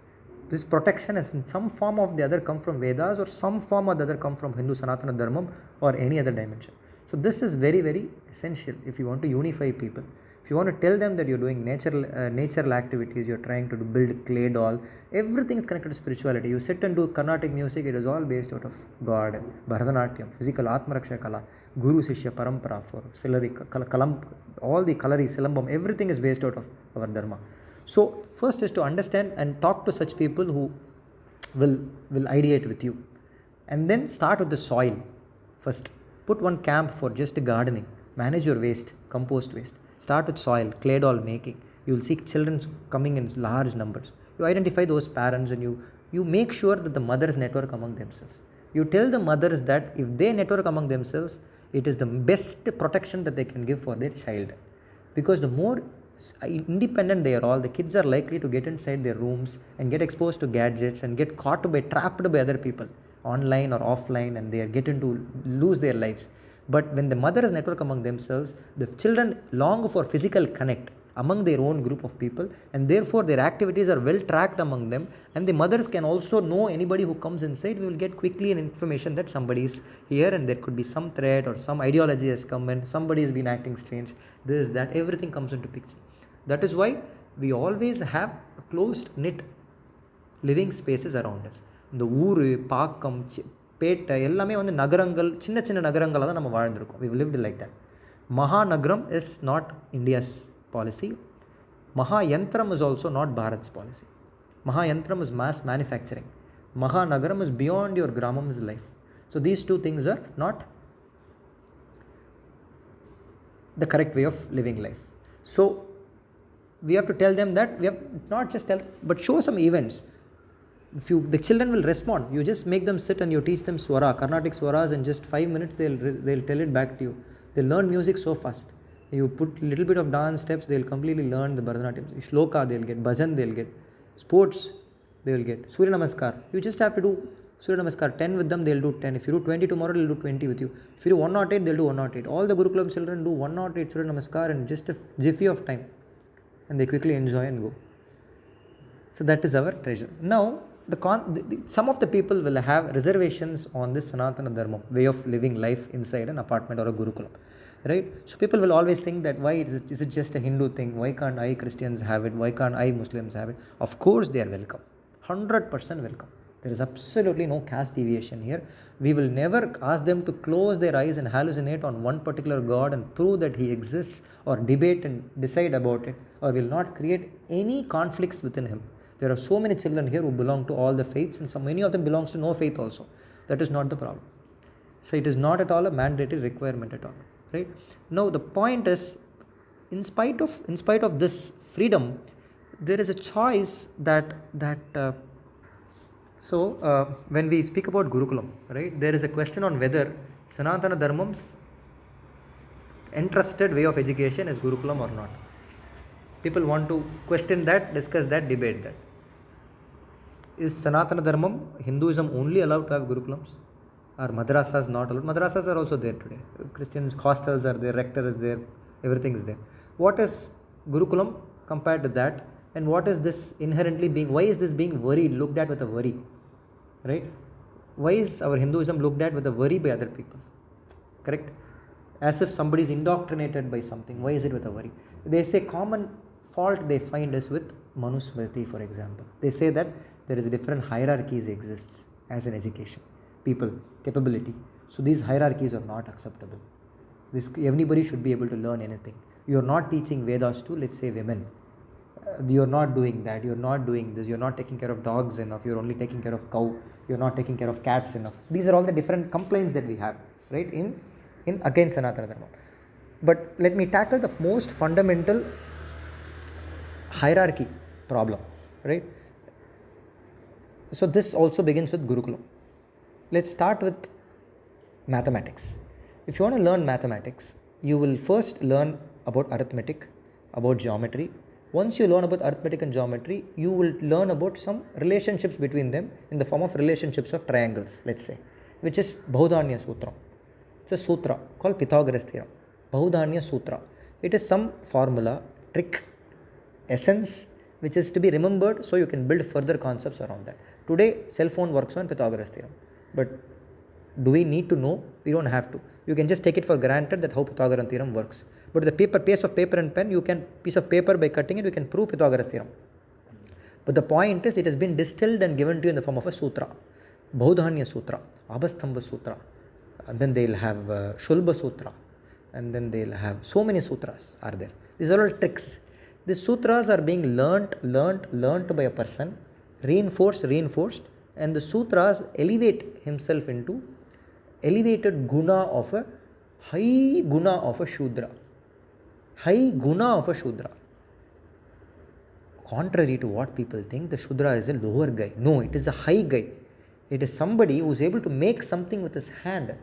This protection has in some form or the other come from Vedas, or some form or the other come from Hindu Sanatana Dharma or any other dimension. So this is very, very essential if you want to unify people. If you want to tell them that you're doing natural activities, you're trying to build clay doll, everything is connected to spirituality. You sit and do Carnatic music, it is all based out of God, Bharatanatyam, physical Atmaraksha Kala, Guru Sishya Parampara for Silari, Kalam, all the Kalari, Silambam, everything is based out of our Dharma. So first is to understand and talk to such people who will ideate with you. And then start with the soil first. Put one camp for just gardening. Manage your waste, compost waste. Start with soil, clay doll making. You will see children coming in large numbers. You identify those parents and you make sure that the mothers network among themselves. You tell the mothers that if they network among themselves, it is the best protection that they can give for their child. Because the more independent they are all, the kids are likely to get inside their rooms and get exposed to gadgets and get trapped by other people, online or offline, and they are getting to lose their lives. But when the mothers network among themselves, the children long for physical connect among their own group of people, and therefore their activities are well tracked among them, and the mothers can also know anybody who comes inside. We will get quickly an information that somebody is here and there could be some threat or some ideology has come in, somebody has been acting strange, this, that, everything comes into picture. That is why we always have closed knit living spaces around us. இந்த ஊர் பாக்கம் பேட்டை எல்லாமே வந்து நகரங்கள், சின்ன சின்ன நகரங்களாக தான் நம்ம வாழ்ந்திருக்கோம். We lived like that. Mahanagaram is not India's policy. Mahayantram is also not Bharat's policy. Mahayantram is mass manufacturing. Mahanagaram is beyond your Gramam's life. So these two things are not the correct way of living life. So we have to tell them that, we have not just tell, but show some events. The children will respond. You just make them sit and you teach them swara, Carnatic swaras, in just 5 minutes they'll tell it back to you. They'll learn music so fast. You put little bit of dance steps, they'll completely learn the Bharatanatyam. Shloka they'll get, bhajan they'll get, sports they will get, Surya Namaskar. You just have to do Surya Namaskar 10 with them, they'll do 10. If you do 20 tomorrow, they'll do 20 with you. If you do 108, they'll do 108. All the Gurukulam children do 108 Surya Namaskar in just a jiffy of time, and they quickly enjoy and go. So that is our treasure. Now some of the people will have reservations on this Sanatana Dharma way of living life inside an apartment or a Gurukulam, right? So people will always think that why is it just a Hindu thing? Why can't I Christians have it? Why can't I Muslims have it? Of course they are welcome, 100% welcome. There is absolutely no caste deviation here. We will never ask them to close their eyes and hallucinate on one particular God and prove that he exists, or debate and decide about it, or will not create any conflicts within him. There are so many children here who belong to all the faiths, and many of them belongs to no faith also. That is not the problem. So it is not at all a mandatory requirement at all, right? Now the point is, in spite of this freedom, there is a choice that when we speak about Gurukulam, right, there is a question on whether Sanatana Dharmam's entrusted way of education is Gurukulam or not. People want to question that, discuss that, debate that. Is Sanatana Dharmam, Hinduism, only allowed to have Gurukulams? Are madrasas not allowed? Madrasas are also there today. Christian hostels are there, rector is there, everything is there. What is Gurukulam compared to that? And what is this inherently being, why is this being worried, looked at with a worry? Right? Why is our Hinduism looked at with a worry by other people? Correct? As if somebody is indoctrinated by something. Why is it with a worry? They say common fault they find is with Manusmriti, for example. They say that there is different hierarchies exists as an education. People, capability. So these hierarchies are not acceptable. Everybody should be able to learn anything. You are not teaching Vedas to, let's say, women. You are not doing that. You are not doing this. You are not taking care of dogs enough. You are only taking care of cow. You are not taking care of cats enough. These are all the different complaints that we have, right, in against Sanatana Dharma. But let me tackle the most fundamental hierarchy problem, right? So this also begins with Gurukulam. Let's start with mathematics. If you want to learn mathematics, you will first learn about arithmetic, about geometry. Once you learn about arithmetic and geometry, you will learn about some relationships between them in the form of relationships of triangles, let's say, which is Bahudanya Sutra. It's a sutra called Pythagoras theorem. Bahudanya Sutra. It is some formula, trick, essence, which is to be remembered so you can build further concepts around that. Today, cell phone works on Pythagoras theorem. But Do we need to know? We don't have to. You can just take it for granted that how Pythagorean theorem works. But the piece of paper and pen, piece of paper by cutting it, you can prove Pythagoras theorem. But the point is, it has been distilled and given to you in the form of a sutra. Baudhanya Sutra, Abhastambha Sutra, and then they'll have Shulbha Sutra, and then they'll have so many sutras are there. These are all tricks. These sutras are being learnt by a person, reinforced, and the sutras elevate himself into elevated guna of a high guna of a Shudra. High guna of a Shudra. Contrary to what people think, the Shudra is a lower guy. No, it is a high guy. It is somebody who is able to make something with his hand.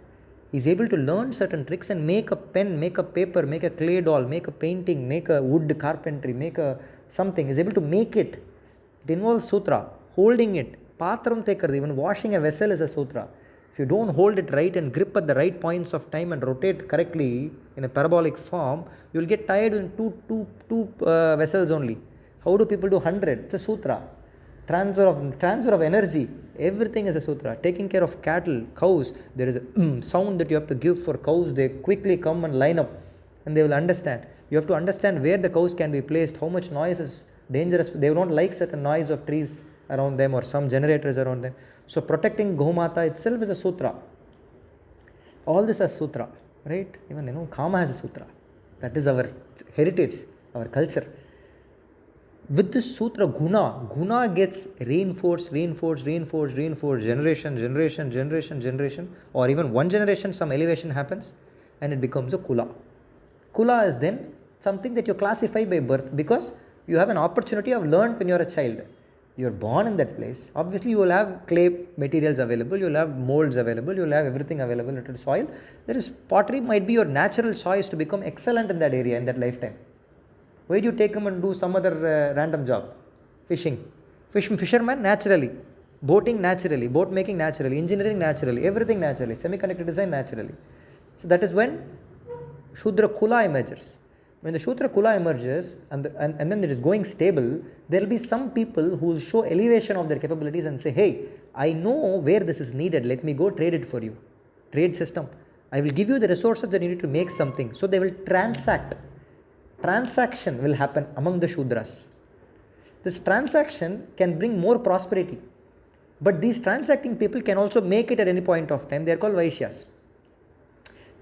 He is able to learn certain tricks and make a pen, make a paper, make a clay doll, make a painting, make a wood carpentry, make a something. He is able to make it. It involves sutra, holding it. Patram tekar, even washing a vessel is a sutra. If you don't hold it right and grip at the right points of time and rotate correctly in a parabolic form, you will get tired in two vessels only. How do people do 100? It's a sutra. Transfer of energy. Everything is a sutra. Taking care of cattle, cows, there is a sound that you have to give for cows. They quickly come and line up and they will understand. You have to understand where the cows can be placed, how much noise is dangerous. They don't like certain noise of trees around them or some generators around them. So protecting Gomata itself is a sutra. All this is sutra, right? Even Kama has a sutra. That is our heritage, our culture. With this sutra, guna gets reinforced, generation, or even one generation, some elevation happens and it becomes a kula. Kula is then something that you classify by birth because you have an opportunity of learned when you are a child. You are born in that place. Obviously, you will have clay materials available, you will have molds available, you will have everything available in the soil. There is pottery might be your natural choice to become excellent in that area in that lifetime. Why do you take him and do some other random job? Fishing. Fisherman naturally. Boating naturally. Boat making naturally. Engineering naturally. Everything naturally. Semiconductor design naturally. So that is when Shudra Kula emerges. When the Shudra Kula emerges and then it is going stable, there will be some people who will show elevation of their capabilities and say, hey, I know where this is needed. Let me go trade it for you. Trade system. I will give you the resources that you need to make something. So they will transact. Transaction will happen among the Shudras. This transaction can bring more prosperity. But these transacting people can also make it at any point of time. They are called Vaishyas.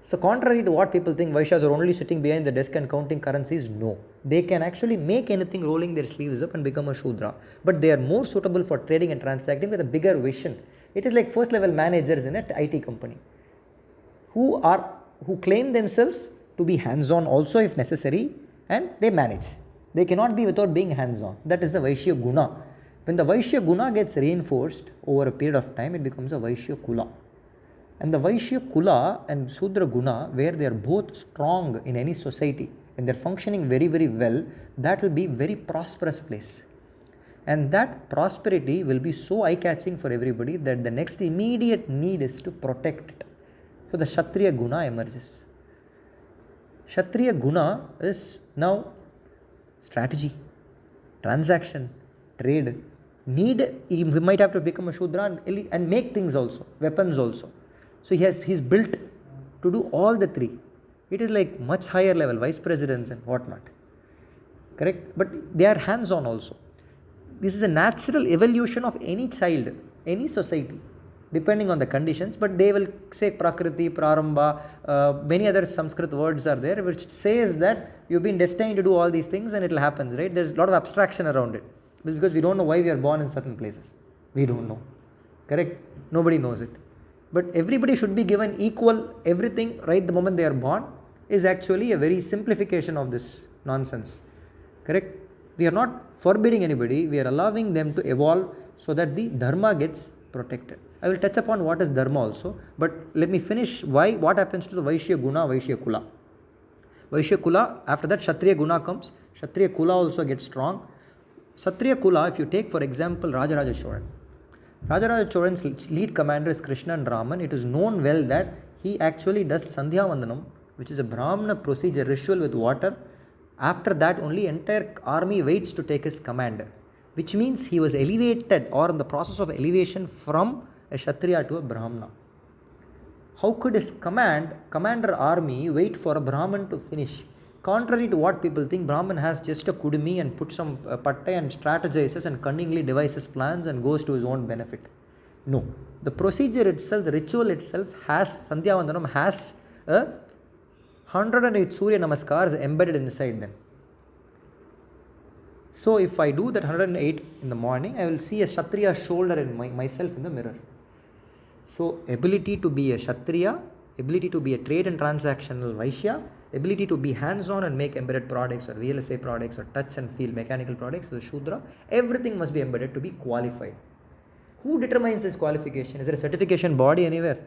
So contrary to what people think, Vaishyas are only sitting behind the desk and counting currencies. No. They can actually make anything rolling their sleeves up and become a Shudra. But they are more suitable for trading and transacting with a bigger vision. It is like first level managers in an IT company who claim themselves to be hands-on also if necessary, and they manage. They cannot be without being hands-on. That is the Vaishya Guna. When the Vaishya Guna gets reinforced over a period of time, it becomes a Vaishya Kula. And the Vaishya Kula and Sudra Guna, where they are both strong in any society, when they are functioning very, very well, that will be very prosperous place. And that prosperity will be so eye-catching for everybody that the next immediate need is to protect it. So the Kshatriya Guna emerges. Kshatriya Guna is now strategy, transaction, trade. He might have to become a Shudra and make things also, weapons also. So he's built to do all the three. It is like much higher level, vice presidents and whatnot. Correct? But they are hands-on also. This is a natural evolution of any child, any society, depending on the conditions, but they will say Prakriti, Prarambha, many other Sanskrit words are there which says that you've been destined to do all these things and it will happen, right? There's a lot of abstraction around it because we don't know why we are born in certain places. We don't know. Correct? Nobody knows it. But everybody should be given equal everything right the moment they are born is actually a very simplification of this nonsense. Correct? We are not forbidding anybody, we are allowing them to evolve so that the dharma gets protected. I will touch upon what is dharma also, but let me finish what happens to the Vaishya Guna, Vaishya Kula. Vaishya Kula, after that Kshatriya Guna comes, Kshatriya Kula also gets strong. Kshatriya Kula, if you take for example Rajaraja Choran. Rajaraja Choran's lead commander is Krishna and Raman. It is known well that he actually does Sandhya Vandanam, which is a Brahmana procedure, ritual with water. After that only entire army waits to take his command, which means he was elevated or in the process of elevation from a Kshatriya to a Brahmana. How could his commander army wait for a Brahmin to finish? Contrary to what people think, Brahmin has just a kudumi and puts some patta and strategizes and cunningly devises plans and goes to his own benefit. No. The procedure itself, the ritual itself has, Sandhya Vandanam has a 108 Surya Namaskars embedded inside them. So if I do that 108 in the morning, I will see a Kshatriya shoulder in myself in the mirror. So ability to be a Kshatriya, ability to be a trade and transactional Vaishya, ability to be hands-on and make embedded products or VLSI products or touch and feel mechanical products, the Shudra, everything must be embedded to be qualified. Who determines this qualification? Is there a certification body anywhere?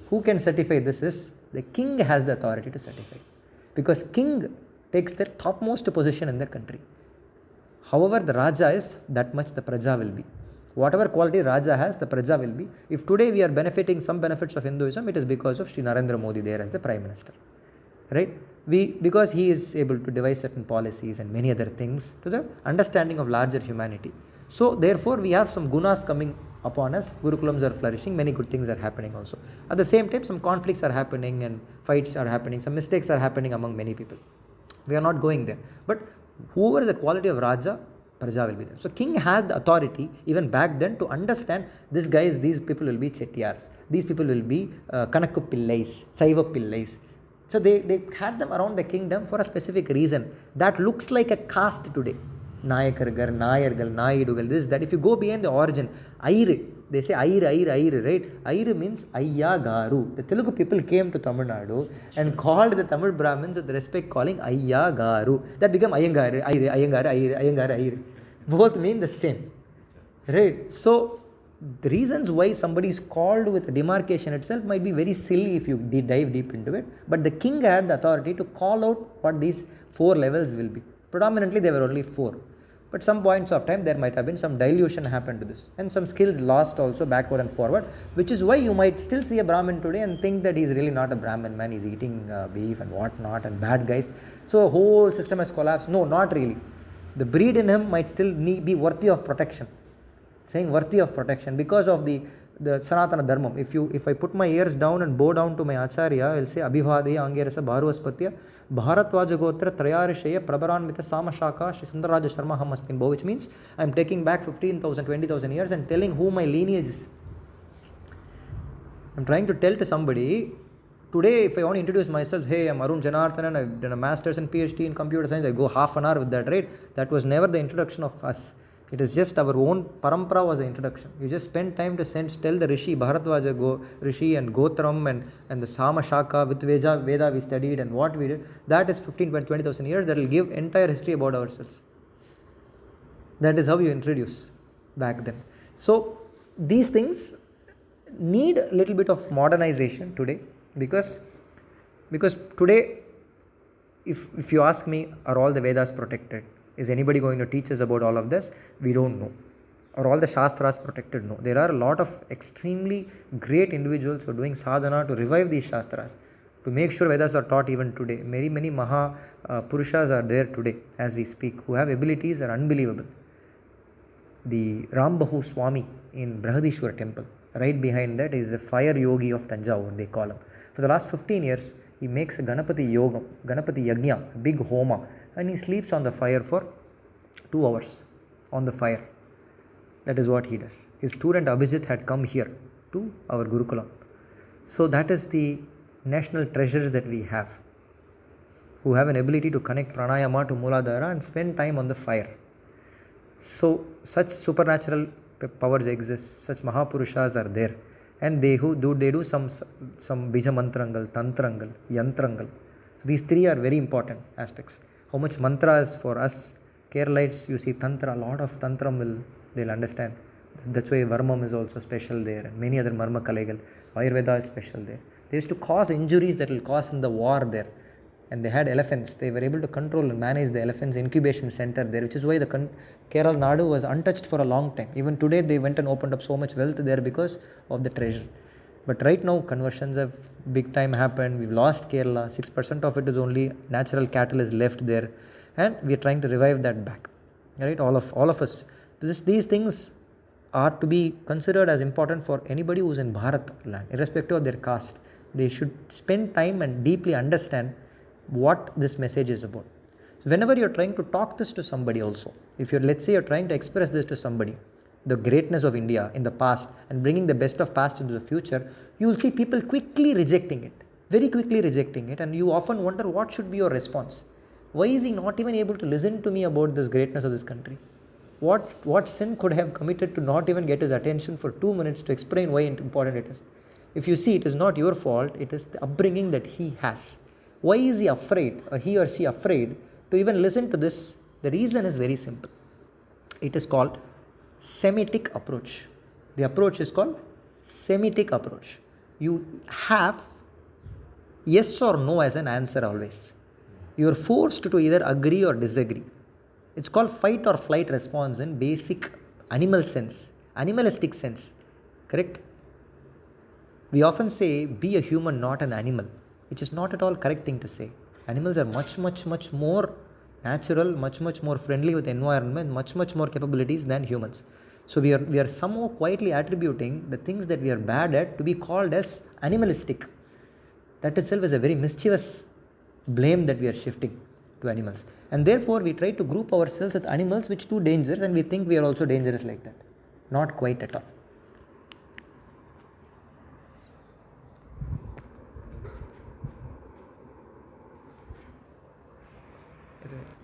Who can certify this? Is the king has the authority to certify, because king takes the topmost position in the country. However, the Raja is, that much the Praja will be. Whatever quality Raja has, the Praja will be. If today we are benefiting some benefits of Hinduism, it is because of Sri Narendra Modi there as the Prime Minister. Right? Because he is able to devise certain policies and many other things to the understanding of larger humanity. So therefore we have some gunas coming upon us, Gurukulams are flourishing, many good things are happening also. At the same time, some conflicts are happening and fights are happening, some mistakes are happening among many people. We are not going there. But whoever the quality of Raja, Praja will be there. So king had the authority even back then to understand these people will be Chettiars, these people will be Kanakku Pillais, Saiva Pillais. So they had them around the kingdom for a specific reason. That looks like a caste today. Nayakargar, Nayargal, Naidugal, this, that. If you go behind the origin, Aire, they say Aire, right? Aire means Ayya Garu. The Telugu people came to Tamil Nadu and called the Tamil Brahmins with respect calling Ayya Garu. That became Ayyangare, Ayyangare. Both mean the same. Right? So, the reasons why somebody is called with demarcation itself might be very silly if you dive deep into it. But the king had the authority to call out what these 4 levels will be. Predominantly, there were only 4. But some points of time there might have been some dilution happened to this and some skills lost also backward and forward, which is why you might still see a Brahmin today and think that he's really not a Brahmin man, he's eating beef and whatnot and bad guys. So a whole system has collapsed. No, not really. The breed in him might still be worthy of protection. Saying worthy of protection because of the Sanatana Dharmam. If I put my ears down and bow down to my Acharya, I'll say Abhivadaya Angerasa Bharuvaspatya Bharatvaja Gotra Trayarishaya Prabaranmita Samashaka Shri Sundaraja Sharma Hamaspin Bo, which means I'm taking back 15,000, 20,000 years and telling who my lineage is. I'm trying to tell to somebody, today if I want to introduce myself, hey, I'm Arun Janardhanan, I've done a master's and PhD in computer science, I go half an hour with that, right? That was never the introduction of us. It is just our own parampara was the introduction. You just spend time to tell the Rishi, Bharatvaja Rishi and Gotram and the Sama Shaka with Veda we studied and what we did. That is 20,000 years. That will give entire history about ourselves. That is how you introduce back then. So these things need a little bit of modernization today because today, if you ask me, are all the Vedas protected? Is anybody going to teach us about all of this? We don't know. Are all the Shastras protected? No. There are a lot of extremely great individuals who are doing sadhana to revive these Shastras, to make sure Vedas are taught even today. Many Maha Purushas are there today as we speak, who have abilities that are unbelievable. The Rambahu Swami in Brihadishwar temple, right behind that is a fire yogi of Tanjavur, they call him. For the last 15 years, he makes a Ganapati Yagna, a big homa, and he sleeps on the fire for 2 hours on the fire. That is what he does. His student Abhijit had come here to our Gurukulam. So that is the national treasures that we have, who have an ability to connect pranayama to Mooladhara and spend time on the fire. So such supernatural powers exist, such Mahapurushas are there, and they do some bija mantrangal, tantrangal, yantrangal. So these 3 are very important aspects. How much mantra is for us Keralites, you see tantra, a lot of tantram they'll understand. That's why Varmam is also special there and many other Marma Kalegal. Ayurveda is special there. They used to cause injuries that will cause in the war there. And they had elephants. They were able to control and manage the elephants incubation center there, which is why the Kerala Nadu was untouched for a long time. Even today they went and opened up so much wealth there because of the treasure. But right now conversions have big time happened. We've lost Kerala. 6% of it is only natural cattle is left there. And we are trying to revive that back. Right? All of us. These things are to be considered as important for anybody who's in Bharat land, irrespective of their caste. They should spend time and deeply understand what this message is about. So whenever you're trying to talk this to somebody also, if you're, let's say you're trying to express this to somebody, the greatness of India in the past and bringing the best of past into the future, you will see people quickly rejecting it, very quickly rejecting it, and you often wonder what should be your response. Why is he not even able to listen to me about this greatness of this country? What sin could have committed to not even get his attention for 2 minutes to explain why important it is? If you see, it is not your fault, it is the upbringing that he has. Why is he afraid, or he or she afraid to even listen to this? The reason is very simple. It is called Semitic approach. The approach is called Semitic approach. You have yes or no as an answer always. You are forced to either agree or disagree. It's called fight or flight response in basic animalistic sense. Correct? We often say, be a human, not an animal, which is not at all correct thing to say. Animals are much more natural, much more friendly with the environment, much more capabilities than humans. So we are somehow quietly attributing the things that we are bad at to be called as animalistic. That itself is a very mischievous blame that we are shifting to animals. And therefore we try to group ourselves with animals which do dangerous, and we think we are also dangerous like that. Not quite at all.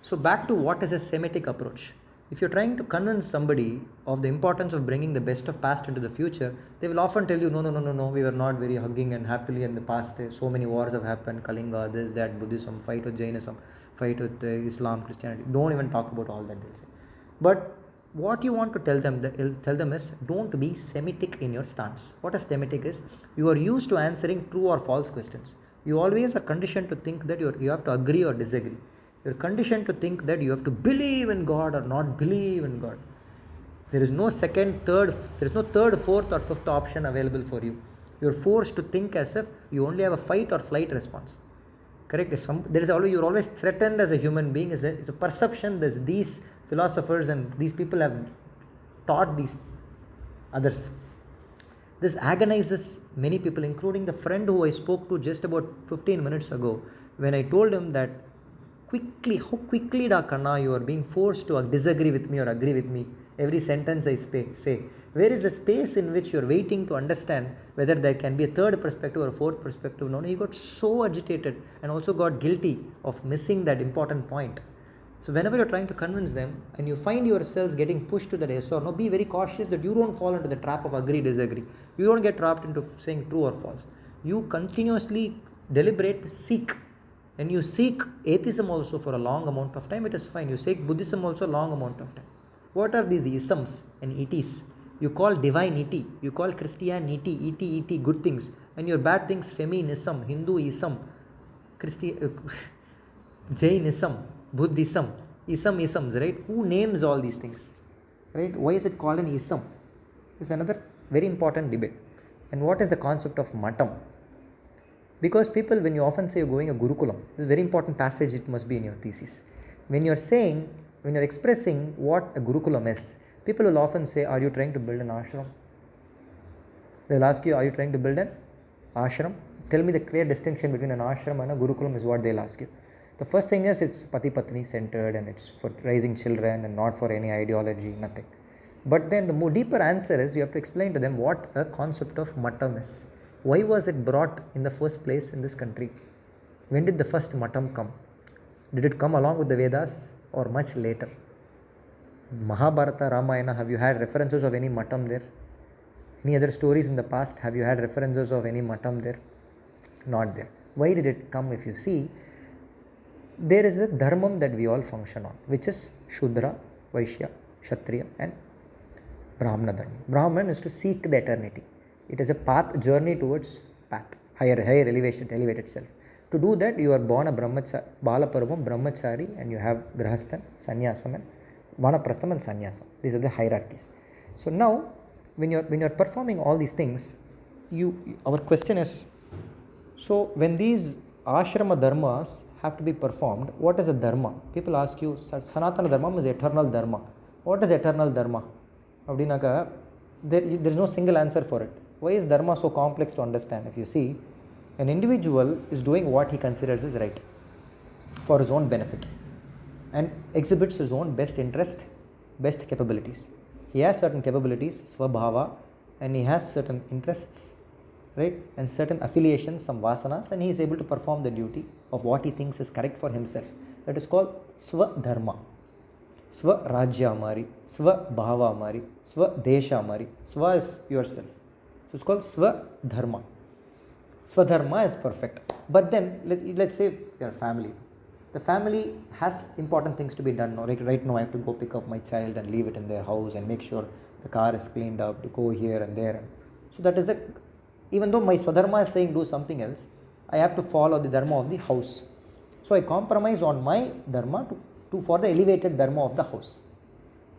So back to what is a Semitic approach. If you're trying to convince somebody of the importance of bringing the best of past into the future, they will often tell you, no, we were not very hugging and happily in the past. So many wars have happened, Kalinga, this, that, Buddhism, fight with Jainism, fight with Islam, Christianity. Don't even talk about all that, they'll say. But what you want to tell them is, don't be Semitic in your stance. What a Semitic is, you are used to answering true or false questions. You always are conditioned to think that you have to agree or disagree. You're conditioned to think that you have to believe in God or not believe in God. There is no third, fourth or fifth option available for you. You're forced to think as if you only have a fight or flight response. Correct? You're always threatened as a human being. It's a perception that these philosophers and these people have taught these others. This agonizes many people, including the friend who I spoke to just about 15 minutes ago, when I told him that how quickly da Kanna, you are being forced to disagree with me or agree with me every sentence I say. Where is the space in which you are waiting to understand whether there can be a third perspective or a fourth perspective? No, he got so agitated and also got guilty of missing that important point. So whenever you are trying to convince them and you find yourselves getting pushed to that yes or no, be very cautious that you don't fall into the trap of agree, disagree. You don't get trapped into saying true or false. You continuously deliberate, seek. And you seek atheism also for a long amount of time, it is fine. You seek Buddhism also a long amount of time. What are these isms and etis? You call divine iti, you call Christianity, iti, good things, and your bad things feminism, Hinduism, Jainism, Buddhism, isms, right? Who names all these things? Right? Why is it called an ism? This is another very important debate. And what is the concept of matam? Because people, when you often say you're going a Gurukulam, this is a very important passage, it must be in your thesis. When you're expressing what a Gurukulam is, people will often say, are you trying to build an ashram? They'll ask you, are you trying to build an ashram? Tell me the clear distinction between an ashram and a Gurukulam is what they'll ask you. The first thing is, it's Pati-Patni centered and it's for raising children and not for any ideology, nothing. But then the more deeper answer is, you have to explain to them what a concept of matam is. Why was it brought in the first place in this country? When did the first matam come? Did it come along with the Vedas or much later? Mahabharata, Ramayana, have you had references of any matam there? Any other stories in the past, have you had references of any matam there? Not there. Why did it come? If you see, there is a dharmam that we all function on, which is Shudra, Vaishya, Kshatriya and Brahmana dharma. Brahman is to seek the eternity. It is a path, journey towards path, higher elevation, to elevate itself. To do that, you are born a Balaparvam, Brahmachari, and you have Grahasthan, Sannyasam, and Vanaprastham and Sannyasam. These are the hierarchies. So now, when you're performing all these things, our question is, so when these ashrama dharmas have to be performed, what is a dharma? People ask you, Sanatana dharma is eternal dharma. What is eternal dharma? Abdinaka, There is no single answer for it. Why is dharma so complex to understand? If you see, an individual is doing what he considers is right for his own benefit and exhibits his own best interest, best capabilities. He has certain capabilities, svabhava, and he has certain interests, right, and certain affiliations, some vasanas, and he is able to perform the duty of what he thinks is correct for himself. That is called swadharma. Swa rajya mari, swa bhava mari, swa desha mari. Swa is yourself. So it's called swadharma. Swadharma is perfect. But then, let's say your family. The family has important things to be done. Like right now, I have to go pick up my child and leave it in their house and make sure the car is cleaned up, to go here and there. So that is the, even though my swadharma is saying do something else, I have to follow the dharma of the house. So I compromise on my dharma for the elevated dharma of the house.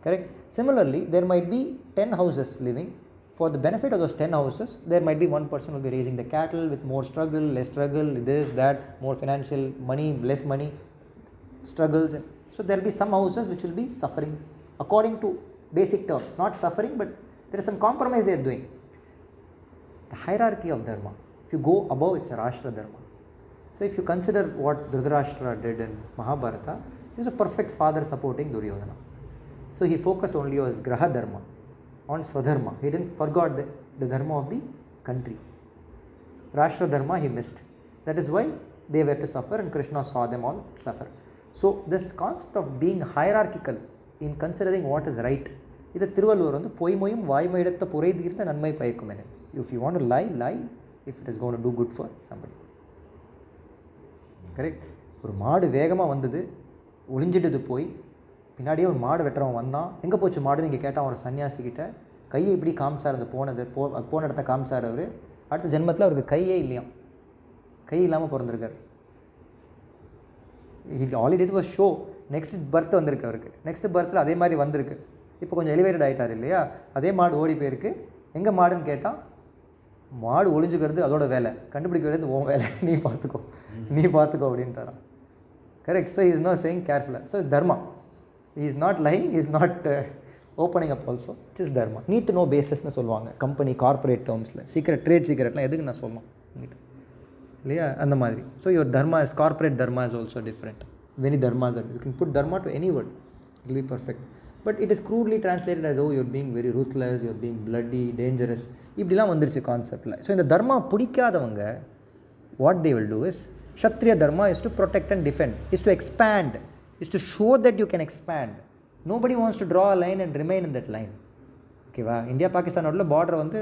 Correct? Similarly, there might be 10 houses living. For the benefit of those 10 houses, there might be one person will be raising the cattle with more struggle, less struggle, this, that, more financial money, less money, struggles. So there will be some houses which will be suffering according to basic terms, not suffering, but there is some compromise they are doing. The hierarchy of dharma, if you go above, it's a Rashtra dharma. So if you consider what Dhritarashtra did in Mahabharata, he was a perfect father supporting Duryodhana. So he focused only on his graha dharma, on swadharma. He didn't forgot the dharma of the country. Rashtra dharma he missed. That is why they were to suffer and Krishna saw them all suffer. So this concept of being hierarchical in considering what is right, இது திருவள்ளுவர் வந்து பொய்மொயும் வாய்மையிடத்த புரை தீர்த்த நன்மை பயக்கும் என. If you want to lie if it is going to do good for somebody. Correct? ஒரு மாடு வேகமாக வந்தது, ஒளிஞ்சிட்டு போய் பின்னாடியே ஒரு மாடு வெட்டுறவன் வந்தான். எங்கே போச்சு மாடுன்னு இங்கே கேட்டால் ஒரு சன்னியாசிக்கிட்ட கையை இப்படி காமிச்சார். அந்த போன இடத்த காமிச்சார். அவர் அடுத்த ஜென்மத்தில் அவருக்கு கையே இல்லையாம், கை இல்லாமல் பிறந்திருக்கார். All it was show. Next birth வந்திருக்கு அவருக்கு. நெக்ஸ்ட் பர்த்தில் அதே மாதிரி வந்திருக்கு. இப்போ கொஞ்சம் எலிவேட்டட் ஆகிட்டார் இல்லையா, அதே மாடு ஓடி போயிருக்கு. எங்கே மாடுன்னு கேட்டால் மாடு ஒளிஞ்சுக்கிறது அதோட வேலை, கண்டுபிடிக்கிறது உன் வேலை, நீ பார்த்துக்கோ அப்படின்ட்டாரான். Correct? So is not saying கேர்ஃபுல்லாக. So Dharma, he is not lying, he is not opening up also. It is dharma. Need to know basisன்னு சொல்லுவாங்க கம்பெனி கார்பரேட் டேர்ம்ஸில். சீக்ரெட், ட்ரேட் சீக்ரெட்லாம் எதுக்கு நான் சொல்லணும் இல்லையா, அந்த மாதிரி. So your Dharma is corporate Dharma is also different. Many dharmas are, you can put dharma to any word, it will be perfect. But it is crudely translated as, oh, you're being very ruthless, you're being bloody, dangerous. இப்படிலாம் வந்துருச்சு கான்செப்டில். So இந்த தர்மா பிடிக்காதவங்க what they will do is, Kshatriya dharma is to protect and defend, is to expand, is to show that you can expand. Nobody wants to draw a line and remain in that line. ஓகேவா? India பாகிஸ்தானோட border வந்து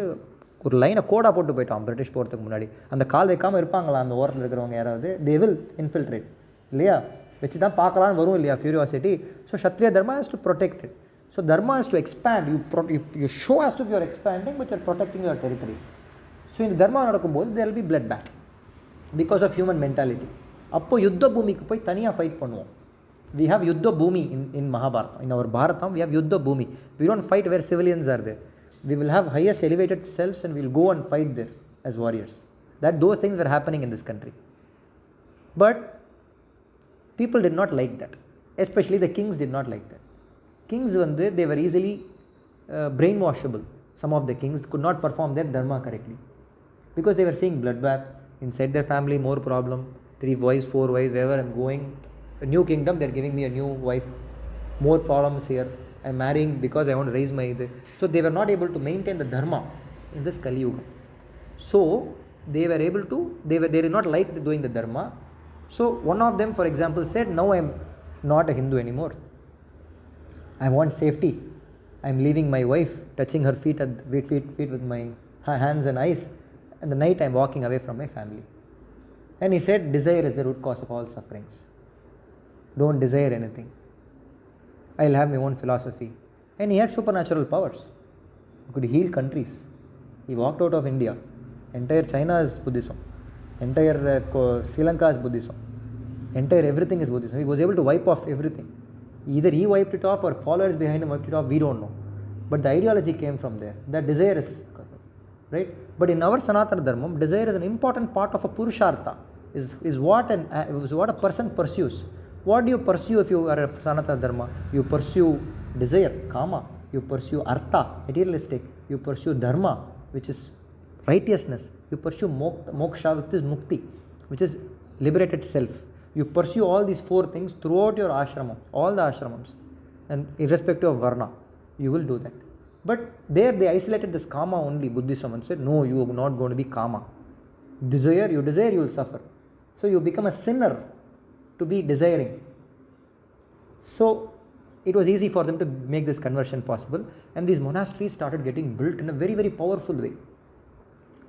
ஒரு லைனை கோடாக போட்டு போயிட்டான் British போகிறதுக்கு முன்னாடி. அந்த கால் வைக்காமல் இருப்பாங்களா அந்த ஓரத்தில் இருக்கிறவங்க யாராவது? தே வில் இன்ஃபில்ட்ரேட் இல்லையா, வச்சு தான் பார்க்கலான்னு வரும் இல்லையா, curiosity. So kshatriya dharma is to protect it. So dharma is to expand. You show as to you're expanding but you're protecting your territory. So இந்த தர்மா நடக்கும்போது there will be bloodbath because of human mentality. அப்போது யுத்த பூமிக்கு போய் தனியாக fight பண்ணுவோம். We have Yuddha Bhumi in Mahabharata. In our Bharatam, we have Yuddha Bhumi. We don't fight where civilians are there. We will have highest elevated selves and we will go and fight there as warriors. Those things were happening in this country. But people did not like that. Especially the kings did not like that. Kings, they were easily brainwashable. Some of the kings could not perform their dharma correctly. Because they were seeing bloodbath inside their family, more problem. 3 wives, 4 wives, wherever I'm going. A new kingdom, they're giving me a new wife, more problems here, I'm marrying because I want to raise my so they were not able to maintain the dharma in this Kali Yuga. So they were able to, they did not like doing the dharma. So one of them, for example, said, now I'm not a Hindu anymore, I want safety, I'm leaving my wife, touching her feet with my hands and eyes, and the night I'm walking away from my family. And he said, desire is the root cause of all sufferings. Don't desire anything. I'll have my own philosophy. And he had supernatural powers. He could heal countries. He walked out of India. Entire China is Buddhism. Entire Sri Lanka is Buddhism. Entire everything is Buddhism. He was able to wipe off everything. Either he wiped it off or followers behind him wiped it off. We don't know. But the ideology came from there. That desire is right. But in our Sanatana Dharma, desire is an important part of a Purushartha. Is what a person pursues. What do you pursue if you are a Sanatana Dharma? You pursue desire, kama. You pursue artha, materialistic. You pursue dharma, which is righteousness. You pursue moksha, which is mukti, which is liberated self. You pursue all these 4 things throughout your ashramam, all the ashramams, and irrespective of varna, you will do that. But there they isolated this kama only, Buddhism, and said, no, you are not going to be kama. Desire, you will suffer. So you become a sinner to be desiring. So it was easy for them to make this conversion possible, and these monasteries started getting built in a very, very powerful way.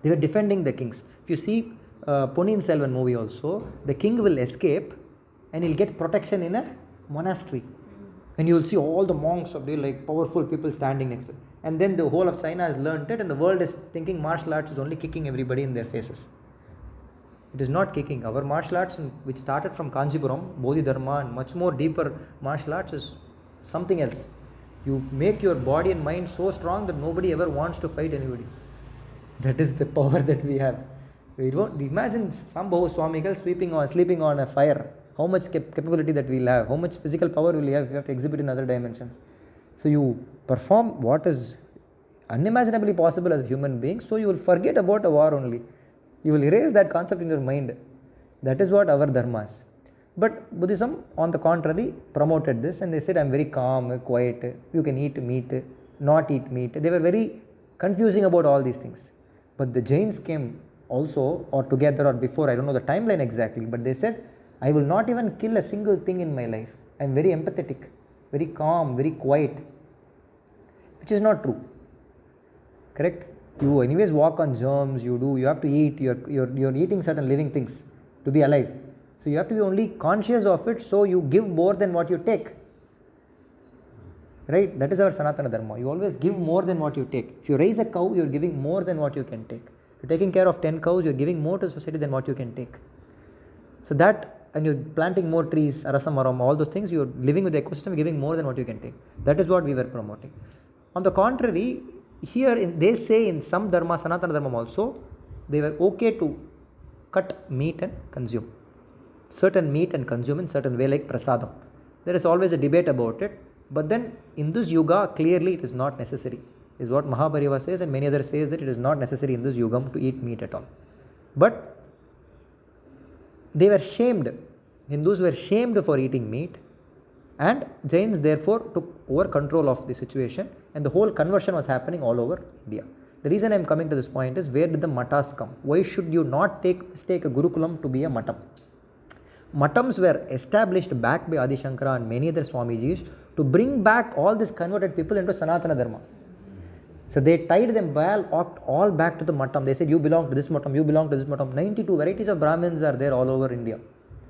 They were defending the kings. If you see Ponniyin Selvan movie also, the king will escape and he'll get protection in a monastery. And you will see all the monks of the like powerful people standing next to it. And then the whole of China has learnt it, and the world is thinking martial arts is only kicking everybody in their faces. It is not kicking. Our martial arts, which started from Kanjipuram, Bodhidharma, and much more deeper martial arts, is something else. You make your body and mind so strong that nobody ever wants to fight anybody. That is the power that we have. We don't imagine Sambhavu Swamigal sleeping on a fire. How much capability that we'll have, how much physical power will we have if we have to exhibit in other dimensions. So you perform what is unimaginably possible as a human being, so you will forget about a war only. You will erase that concept in your mind. That is what our dharma is. But Buddhism, on the contrary, promoted this, and they said, I'm very calm, quiet, you can eat meat, not eat meat. They were very confusing about all these things. But the Jains came also, or together or before, I don't know the timeline exactly, but they said, I will not even kill a single thing in my life. I am very empathetic, very calm, very quiet, which is not true. Correct? You anyways walk on germs, you have to eat, you're eating certain living things to be alive. So you have to be only conscious of it, so you give more than what you take. Right? That is our Sanatana Dharma. You always give more than what you take. If you raise a cow, you're giving more than what you can take. If you're taking care of 10 cows, you're giving more to society than what you can take. So that, and you're planting more trees, arasamaram, all those things, you're living with the ecosystem, giving more than what you can take. That is what we were promoting. On the contrary, here they say in some dharma, Sanatana Dharma also, they were okay to cut meat and consume. Certain meat and consume in certain way, like prasadam. There is always a debate about it, but then in this yuga, clearly it is not necessary. Is what Mahabharata says, and many others says that it is not necessary in this yugam to eat meat at all. But they were shamed. Hindus were shamed for eating meat, and Jains therefore took over control of the situation, and the whole conversion was happening all over India. The reason I am coming to this point is, where did the matas come? Why should you not mistake a Gurukulam to be a matam? Matams were established back by Adi Shankara and many other Swamijis to bring back all these converted people into Sanatana Dharma. So they tied them all back to the matam. They said, you belong to this matam, you belong to this matam. 92 varieties of Brahmins are there all over India.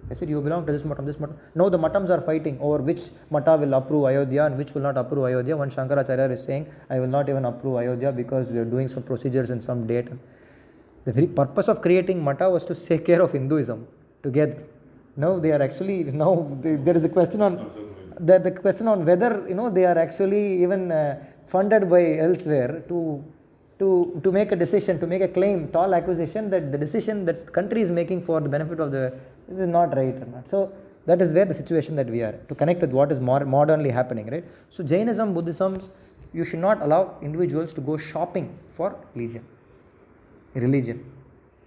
They said, you belong to this matam, this matam. Now the matams are fighting over which mata will approve Ayodhya and which will not approve Ayodhya. One Shankaracharya is saying, I will not even approve Ayodhya because we are doing some procedures in some date. The very purpose of creating mata was to take care of Hinduism together. Now they are actually, there is a question on the question on whether they are actually even funded by elsewhere to make a decision, to make a claim, tall accusation that the decision that the country is making for the benefit of this is not right or not. So that is where the situation that we are, to connect with what is modernly happening, right? So Jainism, Buddhism, you should not allow individuals to go shopping for religion.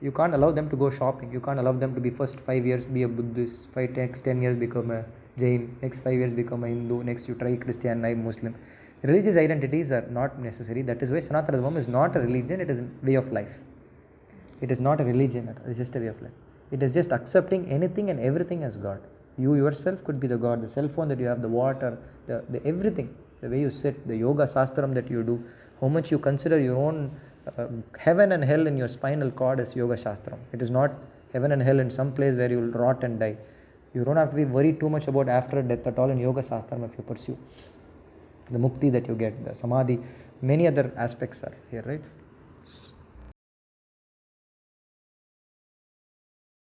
You can't allow them to go shopping. You can't allow them to be first 5 years be a Buddhist, next 10 years become a Jain, next 5 years become a Hindu, next you try Christian, I'm Muslim. Religious identities are not necessary. That is why Sanatana Dharma is not a religion, it is a way of life. It is not a religion, it is just a way of life. It is just accepting anything and everything as God. You yourself could be the God, the cell phone that you have, the water, the everything, the way you sit, the yoga sastram that you do, how much you consider your own heaven and hell in your spinal cord is yoga shastram. It is not heaven and hell in some place where you will rot and die. You don't have to be worried too much about after death at all in yoga shastram if you pursue. The mukti that you get, the samadhi, many other aspects are here, right?